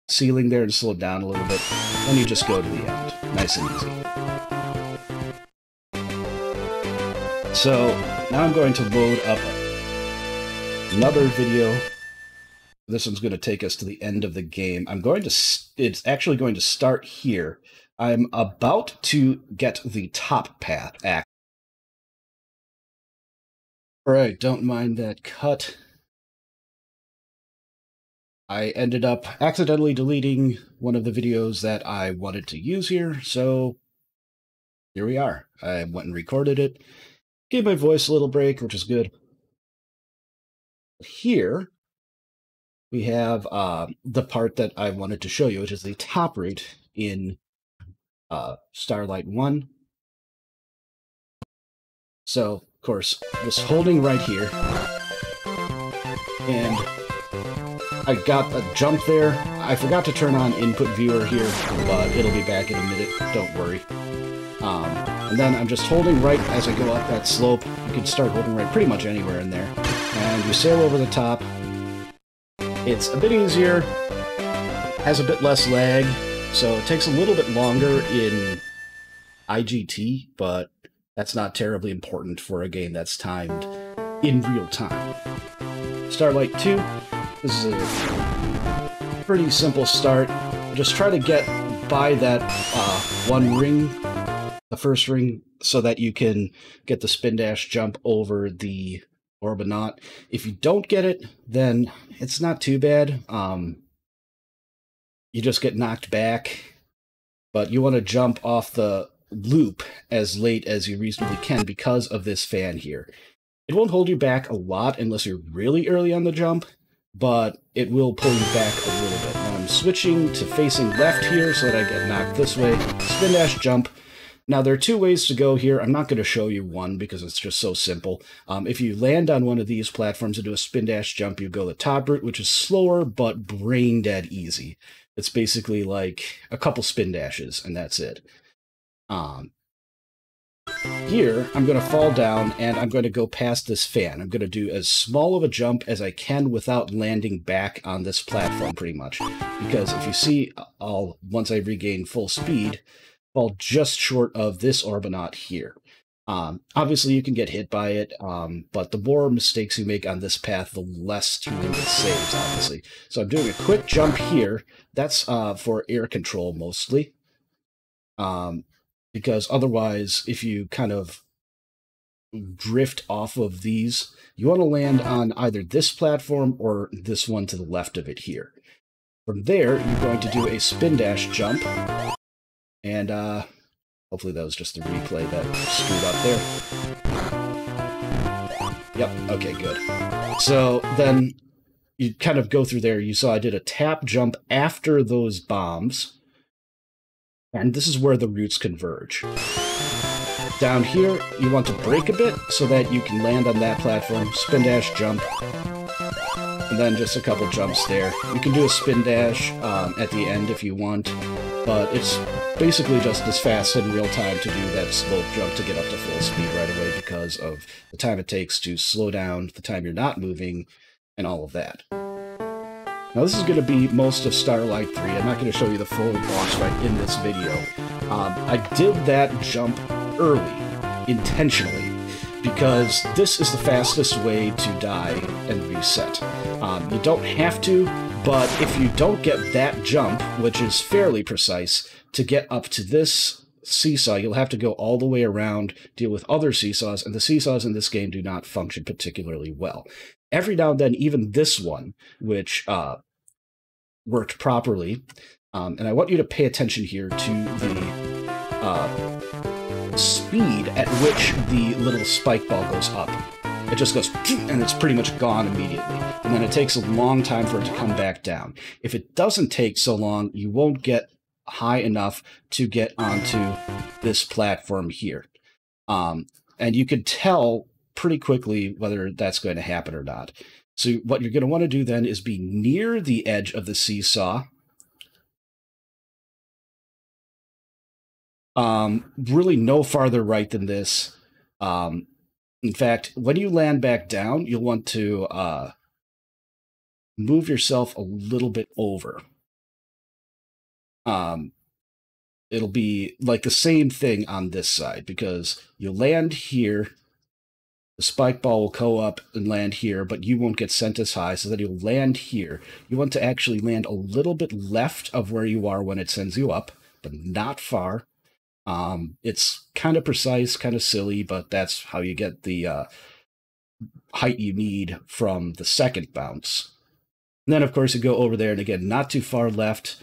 ceiling there and slow it down a little bit. Then you just go to the end. Nice and easy. So now I'm going to load up another video. This one's going to take us to the end of the game. It's actually going to start here. I'm about to get the top path. Alright, don't mind that cut. I ended up accidentally deleting one of the videos that I wanted to use here, so here we are. I went and recorded it. Gave my voice a little break, which is good. Here, we have the part that I wanted to show you, which is the top route in Starlight 1. So, of course, just holding right here, and I got a jump there. I forgot to turn on input viewer here, but it'll be back in a minute, don't worry. And then I'm just holding right as I go up that slope. You can start holding right pretty much anywhere in there. And you sail over the top. It's a bit easier, has a bit less lag, so it takes a little bit longer in IGT, but that's not terribly important for a game that's timed in real time. Starlight 2, this is a pretty simple start. Just try to get by that one ring, the first ring, so that you can get the spin dash jump over the Orbinaut. If you don't get it, then it's not too bad. You just get knocked back, but you want to jump off the loop as late as you reasonably can because of this fan here. It won't hold you back a lot unless you're really early on the jump, but it will pull you back a little bit. Now I'm switching to facing left here so that I get knocked this way. Spin dash jump. Now, there are two ways to go here. I'm not going to show you one because it's just so simple. If you land on one of these platforms and do a spin dash jump, you go the top route, which is slower but brain dead easy. It's basically like a couple spin dashes, and that's it. Here, I'm going to fall down, and I'm going to go past this fan. I'm going to do as small of a jump as I can without landing back on this platform, pretty much. Because if you see, once I regain full speed, fall just short of this Orbinaut here. Obviously, you can get hit by it, but the more mistakes you make on this path, the less time it saves, obviously. So I'm doing a quick jump here. That's for air control, mostly. Because otherwise, if you kind of drift off of these, you want to land on either this platform or this one to the left of it here. From there, you're going to do a spin dash jump. And hopefully that was just the replay that screwed up there. Yep, okay, good. So then you kind of go through there. You saw I did a tap jump after those bombs. And this is where the routes converge. Down here, you want to brake a bit so that you can land on that platform. Spin dash jump. And then just a couple jumps there. You can do a spin dash at the end if you want. but it's basically just as fast in real time to do that slope jump to get up to full speed right away because of the time it takes to slow down, the time you're not moving, and all of that. Now this is going to be most of Starlight 3. I'm not going to show you the full boss fight in this video. I did that jump early, intentionally, because this is the fastest way to die and reset. You don't have to, but if you don't get that jump, which is fairly precise, to get up to this seesaw, you'll have to go all the way around, deal with other seesaws, and the seesaws in this game do not function particularly well. Every now and then, even this one, which worked properly, and I want you to pay attention here to the speed at which the little spike ball goes up. It just goes, and it's pretty much gone immediately. And then it takes a long time for it to come back down. If it doesn't take so long, you won't get high enough to get onto this platform here. And you can tell pretty quickly whether that's going to happen or not. So what you're going to want to do then is be near the edge of the seesaw. Really no farther right than this. In fact, when you land back down, you'll want to move yourself a little bit over. It'll be like the same thing on this side, because you'll land here, the spike ball will go up and land here, but you won't get sent as high, so that you'll land here. You want to actually land a little bit left of where you are when it sends you up, but not far. It's kind of precise, kind of silly, but that's how you get the height you need from the second bounce. And then, of course, you go over there, and again, not too far left,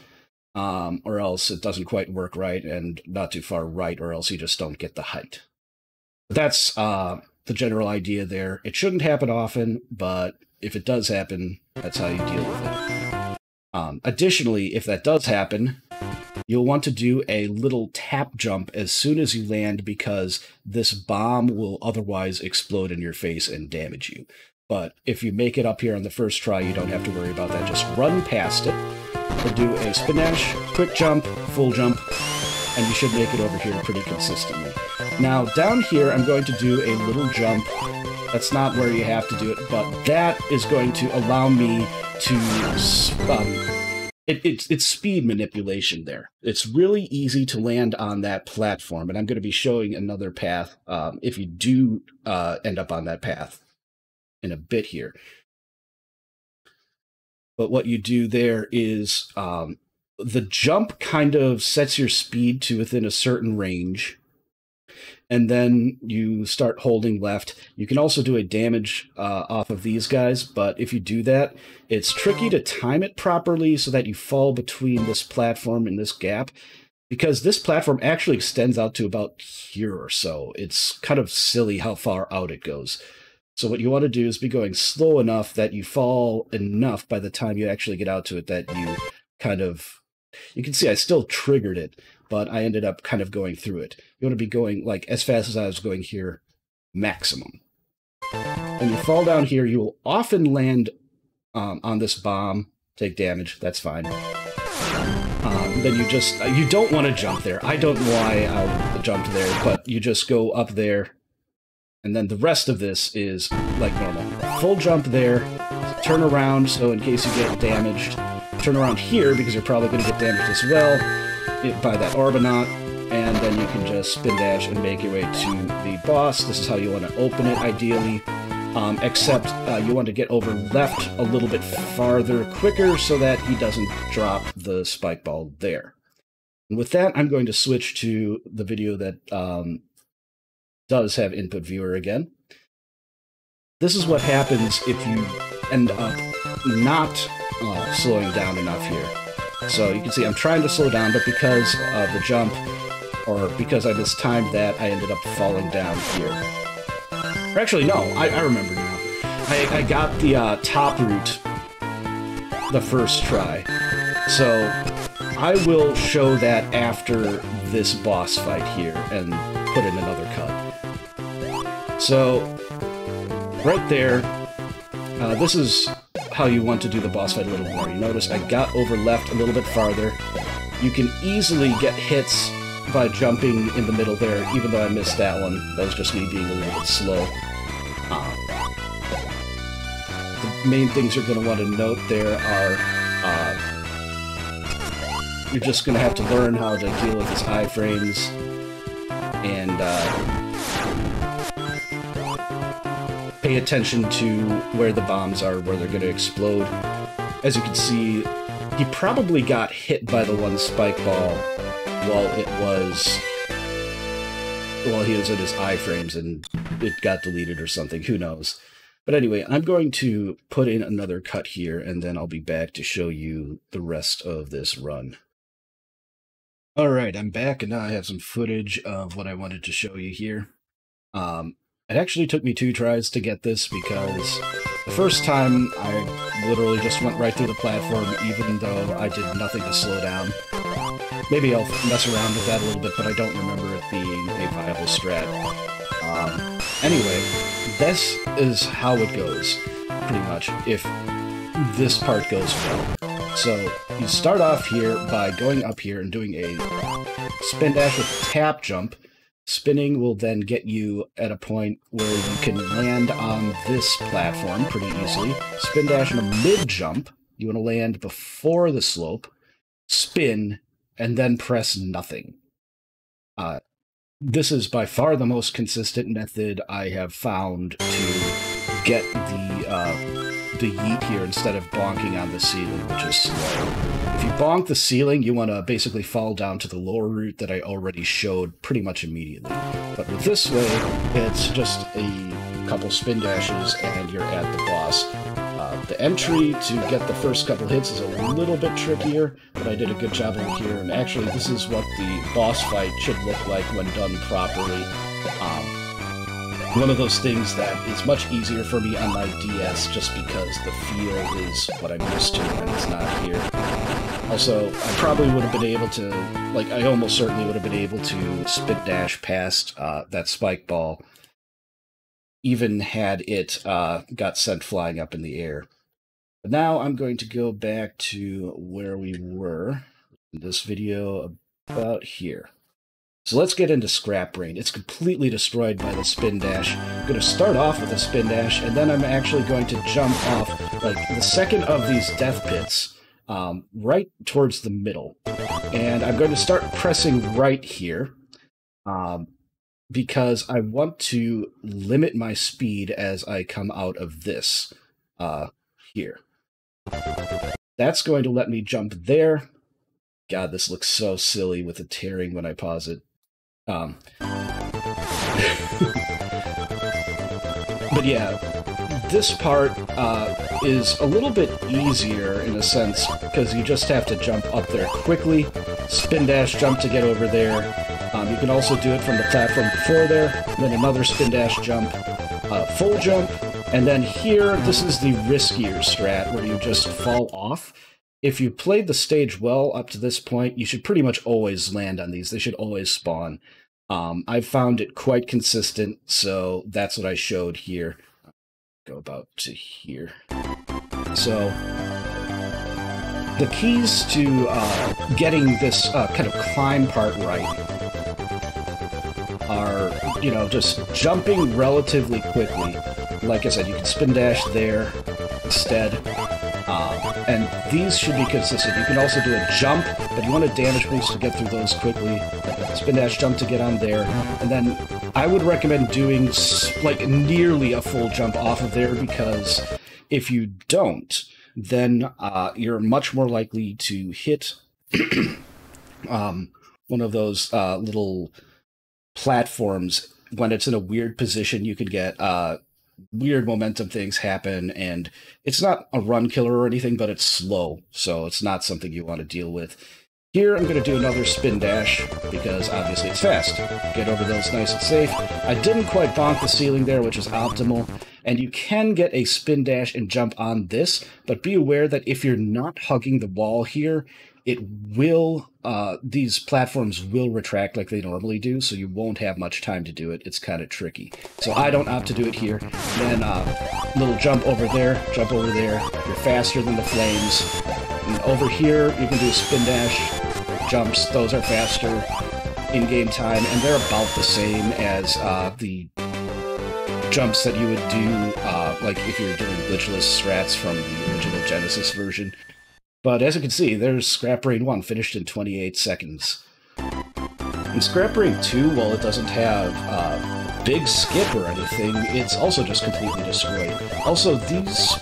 or else it doesn't quite work right, and not too far right, or else you just don't get the height. But that's the general idea there. It shouldn't happen often, but if it does happen, that's how you deal with it. Additionally, if that does happen, you'll want to do a little tap jump as soon as you land, because this bomb will otherwise explode in your face and damage you. But if you make it up here on the first try, you don't have to worry about that. Just run past it, or do a spin dash, quick jump, full jump, and you should make it over here pretty consistently. Now, down here, I'm going to do a little jump. That's not where you have to do it, but that is going to allow me to... It's speed manipulation there. It's really easy to land on that platform, and I'm going to be showing another path if you do end up on that path in a bit here. But what you do there is the jump kind of sets your speed to within a certain range, and then you start holding left. You can also do a damage off of these guys, but if you do that, it's tricky to time it properly so that you fall between this platform and this gap, because this platform actually extends out to about here or so. It's kind of silly how far out it goes. So what you want to do is be going slow enough that you fall enough by the time you actually get out to it that you kind of... You can see I still triggered it, but I ended up kind of going through it. You want to be going like as fast as I was going here, maximum. When you fall down here, you will often land on this bomb, take damage, that's fine. Then you don't want to jump there. I don't know why I jumped there, but you just go up there, and then the rest of this is like normal. Full jump there, turn around so in case you get damaged, turn around here because you're probably going to get damaged as well by that Orbonaut, and then you can just spin dash and make your way to the boss. This is how you want to open it, ideally, except you want to get over left a little bit farther quicker so that he doesn't drop the spike ball there. And with that, I'm going to switch to the video that does have input viewer again. This is what happens if you end up not slowing down enough here. So you can see I'm trying to slow down, but because of the jump, or because I mistimed that, I ended up falling down here. Or actually, no, I remember now. I got the top route the first try. So I will show that after this boss fight here and put in another cut. So right there, this is how you want to do the boss fight a little more. You notice I got over left a little bit farther. you can easily get hits by jumping in the middle there, even though I missed that one. That was just me being a little bit slow. The main things you're going to want to note there are you're just going to have to learn how to deal with his iframes and pay attention to where the bombs are, where they're going to explode. As you can see, he probably got hit by the one spike ball while he was in his iframes and it got deleted or something, who knows. But anyway, I'm going to put in another cut here, and then I'll be back to show you the rest of this run. Alright, I'm back, and now I have some footage of what I wanted to show you here. It actually took me 2 tries to get this, because the first time I literally just went right through the platform, even though I did nothing to slow down. Maybe I'll mess around with that a little bit, but I don't remember it being a viable strat. Anyway, this is how it goes, pretty much, if this part goes well. So, you start off here by going up here and doing a spin dash with a tap jump. Spinning will then get you at a point where you can land on this platform pretty easily. Spin dash and a mid jump. You want to land before the slope. Spin, and then press nothing. This is by far the most consistent method I have found to get the yeet here instead of bonking on the ceiling, which is slow. If you bonk the ceiling, you want to basically fall down to the lower route that I already showed pretty much immediately. But with this way, it's just a couple spin dashes and you're at the boss. The entry to get the first couple hits is a little bit trickier, but I did a good job over here, and actually this is what the boss fight should look like when done properly. One of those things that is much easier for me on my DS just because the feel is what I'm used to and it's not here. Also, I probably would have been able to, like, I almost certainly would have been able to spin dash past that spike ball, even had it got sent flying up in the air. But now I'm going to go back to where we were in this video, about here. So let's get into Scrap Brain. It's completely destroyed by the spin dash. I'm going to start off with a spin dash, and then I'm actually going to jump off, like, the second of these death pits, right towards the middle. And I'm going to start pressing right here, because I want to limit my speed as I come out of this, here. That's going to let me jump there. God, this looks so silly with the tearing when I pause it. But yeah, this part is a little bit easier in a sense, because you just have to jump up there quickly, spin dash jump to get over there. You can also do it from the platform before there, then another spin dash jump, full jump, and then here, this is the riskier strat, where you just fall off. If you played the stage well up to this point, you should pretty much always land on these. They should always spawn. I've found it quite consistent, so that's what I showed here. Go about to here. So, the keys to getting this kind of climb part right are, you know, just jumping relatively quickly. Like I said, you can spin dash there instead. And these should be consistent. You can also do a jump, but you want a damage boost to get through those quickly. Spin dash jump to get on there. And then I would recommend doing like nearly a full jump off of there, because if you don't, then you're much more likely to hit one of those little platforms. When it's in a weird position, you could get weird momentum things happen, and it's not a run killer or anything, but it's slow, so it's not something you want to deal with. Here, I'm going to do another spin dash, because obviously it's fast. Get over those nice and safe. I didn't quite bonk the ceiling there, which is optimal, and you can get a spin dash and jump on this, but be aware that if you're not hugging the wall here, it will, these platforms will retract like they normally do, so you won't have much time to do it. It's kind of tricky. So I don't opt to do it here. Then, little jump over there, jump over there. You're faster than the flames. And over here, you can do a spin dash, jumps. Those are faster in-game time, and they're about the same as the jumps that you would do, like if you're doing glitchless strats from the original Genesis version. But as you can see, there's Scrap Brain 1 finished in 28 seconds. In Scrap Brain 2, while it doesn't have big skip or anything, it's also just completely destroyed. Also, these,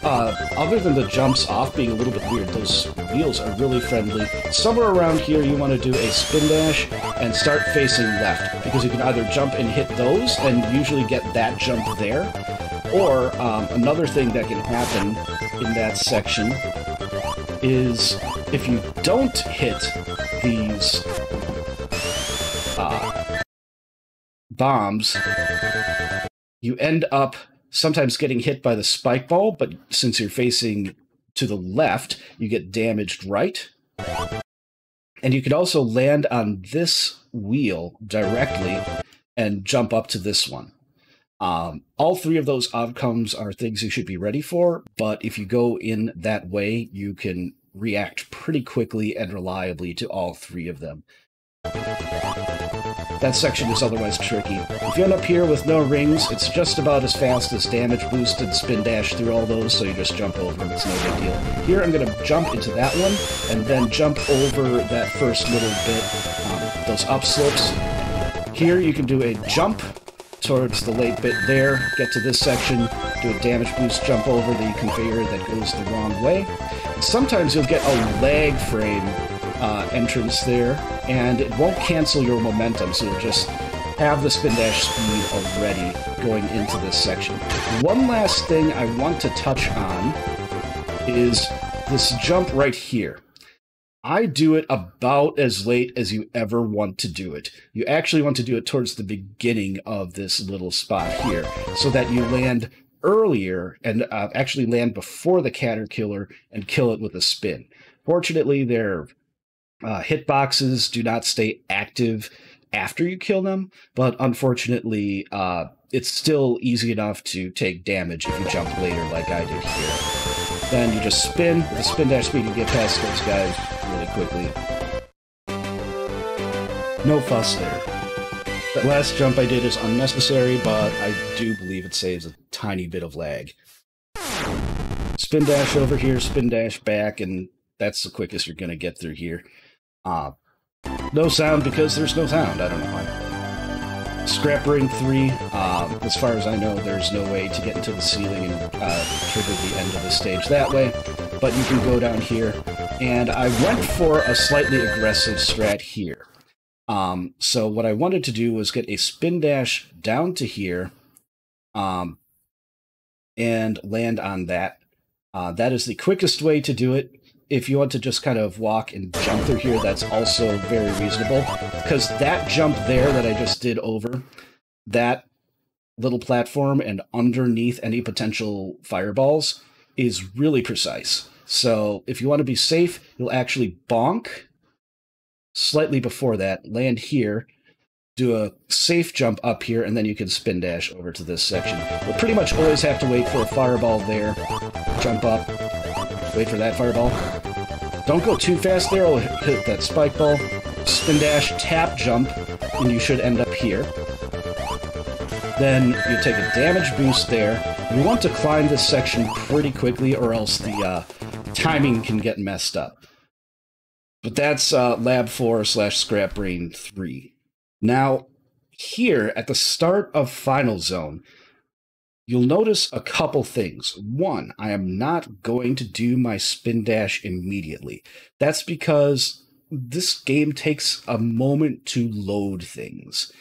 other than the jumps off being a little bit weird, those wheels are really friendly. Somewhere around here you want to do a spin dash and start facing left, because you can either jump and hit those and usually get that jump there, or another thing that can happen in that section is if you don't hit these bombs, you end up sometimes getting hit by the spike ball, but since you're facing to the left, you get damaged right. And you can also land on this wheel directly and jump up to this one. All three of those outcomes are things you should be ready for, but if you go in that way, you can react pretty quickly and reliably to all three of them. That section is otherwise tricky. If you end up here with no rings, it's just about as fast as damage boost and spin dash through all those, so you just jump over them, it's no big deal. Here I'm going to jump into that one, and then jump over that first little bit, those upslopes. Here you can do a jump towards the late bit there, get to this section, do a damage boost, jump over the conveyor that goes the wrong way. Sometimes you'll get a lag frame entrance there, and it won't cancel your momentum, so you'll just have the spin dash speed already going into this section. One last thing I want to touch on is this jump right here. I do it about as late as you ever want to do it. You actually want to do it towards the beginning of this little spot here, so that you land earlier and actually land before the Caterkiller and kill it with a spin. Fortunately, their hitboxes do not stay active after you kill them, but unfortunately, it's still easy enough to take damage if you jump later like I did here. Then you just spin. With the spin dash speed, you get past those guys really quickly. No fuss there. That last jump I did is unnecessary, but I do believe it saves a tiny bit of lag. Spin dash over here, spin dash back, and that's the quickest you're going to get through here. No sound because there's no sound. I don't know why. Scrap Brain 3, as far as I know, there's no way to get into the ceiling and trigger the end of the stage that way, but you can go down here, and I went for a slightly aggressive strat here. So what I wanted to do was get a spin dash down to here, and land on that. That is the quickest way to do it. If you want to just kind of walk and jump through here, that's also very reasonable, because that jump there that I just did over that little platform and underneath any potential fireballs is really precise. So if you want to be safe, you'll actually bonk slightly before that, land here, do a safe jump up here, and then you can spin dash over to this section. You'll pretty much always have to wait for a fireball there, jump up, wait for that fireball. Don't go too fast there, it'll hit that spike ball. Spin dash, tap jump, and you should end up here. Then you take a damage boost there. You want to climb this section pretty quickly, or else the timing can get messed up. But that's Lab 4/Scrap Brain 3. Now, here at the start of Final Zone, you'll notice a couple things. One, I am not going to do my spin dash immediately. That's because this game takes a moment to load things.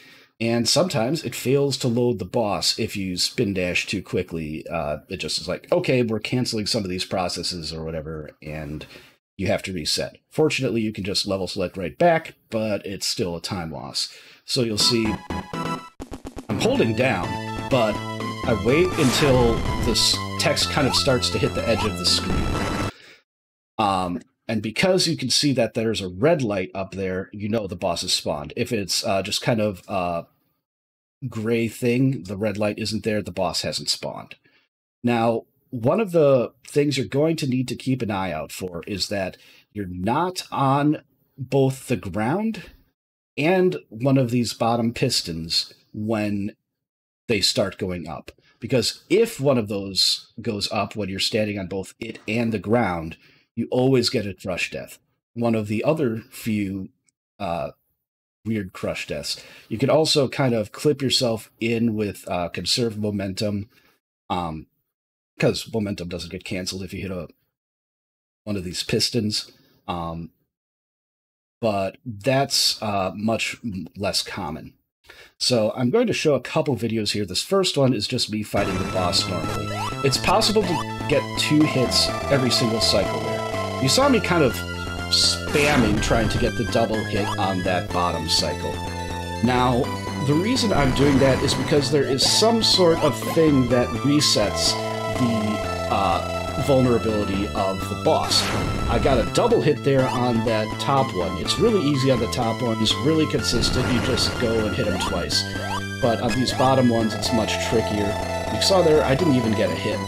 And sometimes it fails to load the boss if you spin dash too quickly. It just is like, okay, we're canceling some of these processes or whatever, and you have to reset. Fortunately, you can just level select right back, but it's still a time loss. So you'll see I'm holding down, but I wait until this text kind of starts to hit the edge of the screen. And because you can see that there's a red light up there, you know the boss is spawned. If it's just kind of a gray thing, the red light isn't there, the boss hasn't spawned. Now, one of the things you're going to need to keep an eye out for is that you're not on both the ground and one of these bottom pistons when they start going up. Because if one of those goes up when you're standing on both it and the ground, you always get a crush death. One of the other few weird crush deaths. You can also kind of clip yourself in with conserve momentum, because momentum doesn't get canceled if you hit one of these pistons. But that's much less common. So I'm going to show a couple videos here. This first one is just me fighting the boss normally. It's possible to get 2 hits every single cycle there. You saw me kind of spamming trying to get the double hit on that bottom cycle. Now, the reason I'm doing that is because there is some sort of thing that resets the vulnerability of the boss. I got a double hit there on that top one. It's really easy on the top one. It's really consistent. You just go and hit him twice. But on these bottom ones, it's much trickier. You saw there, I didn't even get a hit.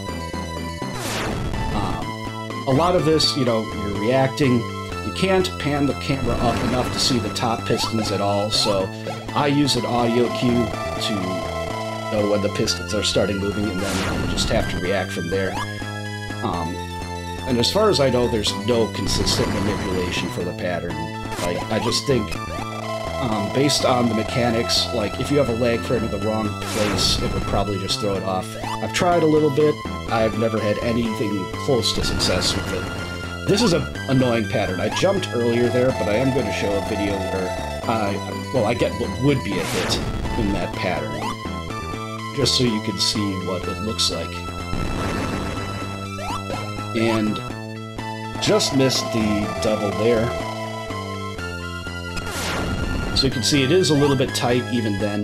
A lot of this, you know, you're reacting. You can't pan the camera up enough to see the top pistons at all, so I use an audio cue to know when the pistons are starting moving, and then you just have to react from there. And as far as I know, there's no consistent manipulation for the pattern. Like, I just think, based on the mechanics, like, if you have a lag frame in the wrong place, it would probably just throw it off. I've tried a little bit. I've never had anything close to success with it. This is an annoying pattern. I jumped earlier there, but I am going to show a video where I get what would be a hit in that pattern, just so you can see what it looks like. And just missed the double there. So you can see it is a little bit tight even then,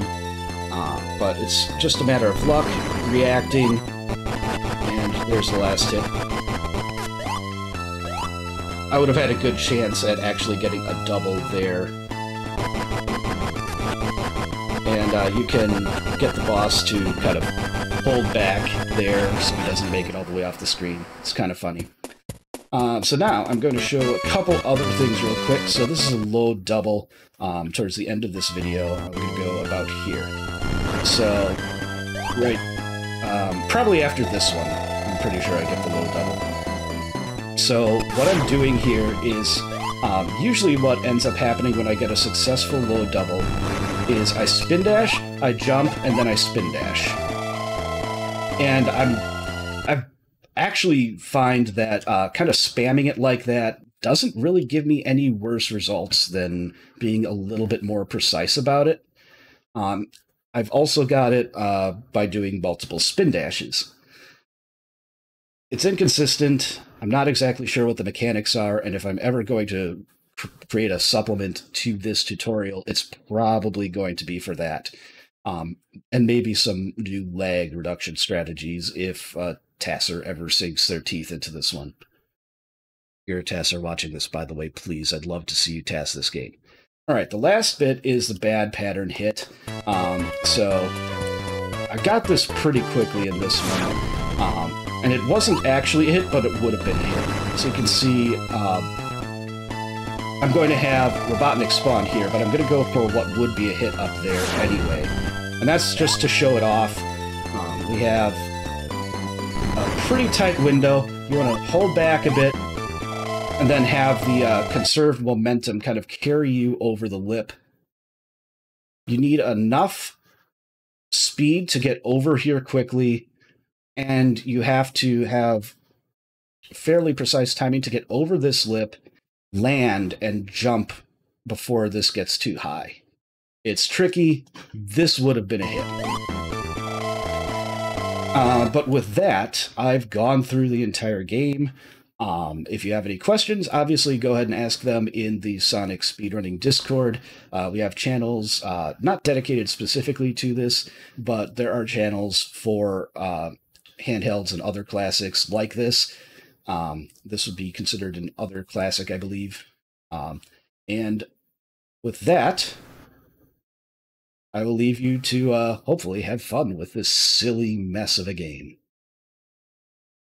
but it's just a matter of luck, reacting, and there's the last hit. I would have had a good chance at actually getting a double there. And you can get the boss to kind of hold back there so he doesn't make it all the way off the screen. It's kind of funny. So now I'm going to show a couple other things real quick. So this is a low double towards the end of this video. I'm going to go about here. So, probably after this one, I'm pretty sure I get the low double. So what I'm doing here is, usually what ends up happening when I get a successful low double is I spin dash, I jump, and then I spin dash. And I actually find that kind of spamming it like that doesn't really give me any worse results than being a little bit more precise about it. I've also got it by doing multiple spin dashes. It's inconsistent. I'm not exactly sure what the mechanics are, and if I'm ever going to create a supplement to this tutorial, it's probably going to be for that. And maybe some new lag reduction strategies if Tasser ever sinks their teeth into this one. If you're a Tasser watching this, by the way, please, I'd love to see you task this game. All right, the last bit is the bad pattern hit. So I got this pretty quickly in this one. And it wasn't actually a hit, but it would have been a hit. So you can see I'm going to have Robotnik spawn here, but I'm going to go for what would be a hit up there anyway. And that's just to show it off. We have a pretty tight window. You want to hold back a bit, and then have the conserved momentum kind of carry you over the lip. You need enough speed to get over here quickly, and you have to have fairly precise timing to get over this lip, land, and jump before this gets too high. It's tricky. This would have been a hit. But with that, I've gone through the entire game. If you have any questions, obviously go ahead and ask them in the Sonic Speedrunning Discord. We have channels not dedicated specifically to this, but there are channels for handhelds and other classics like this. This would be considered an other classic, I believe. And with that, I will leave you to hopefully have fun with this silly mess of a game.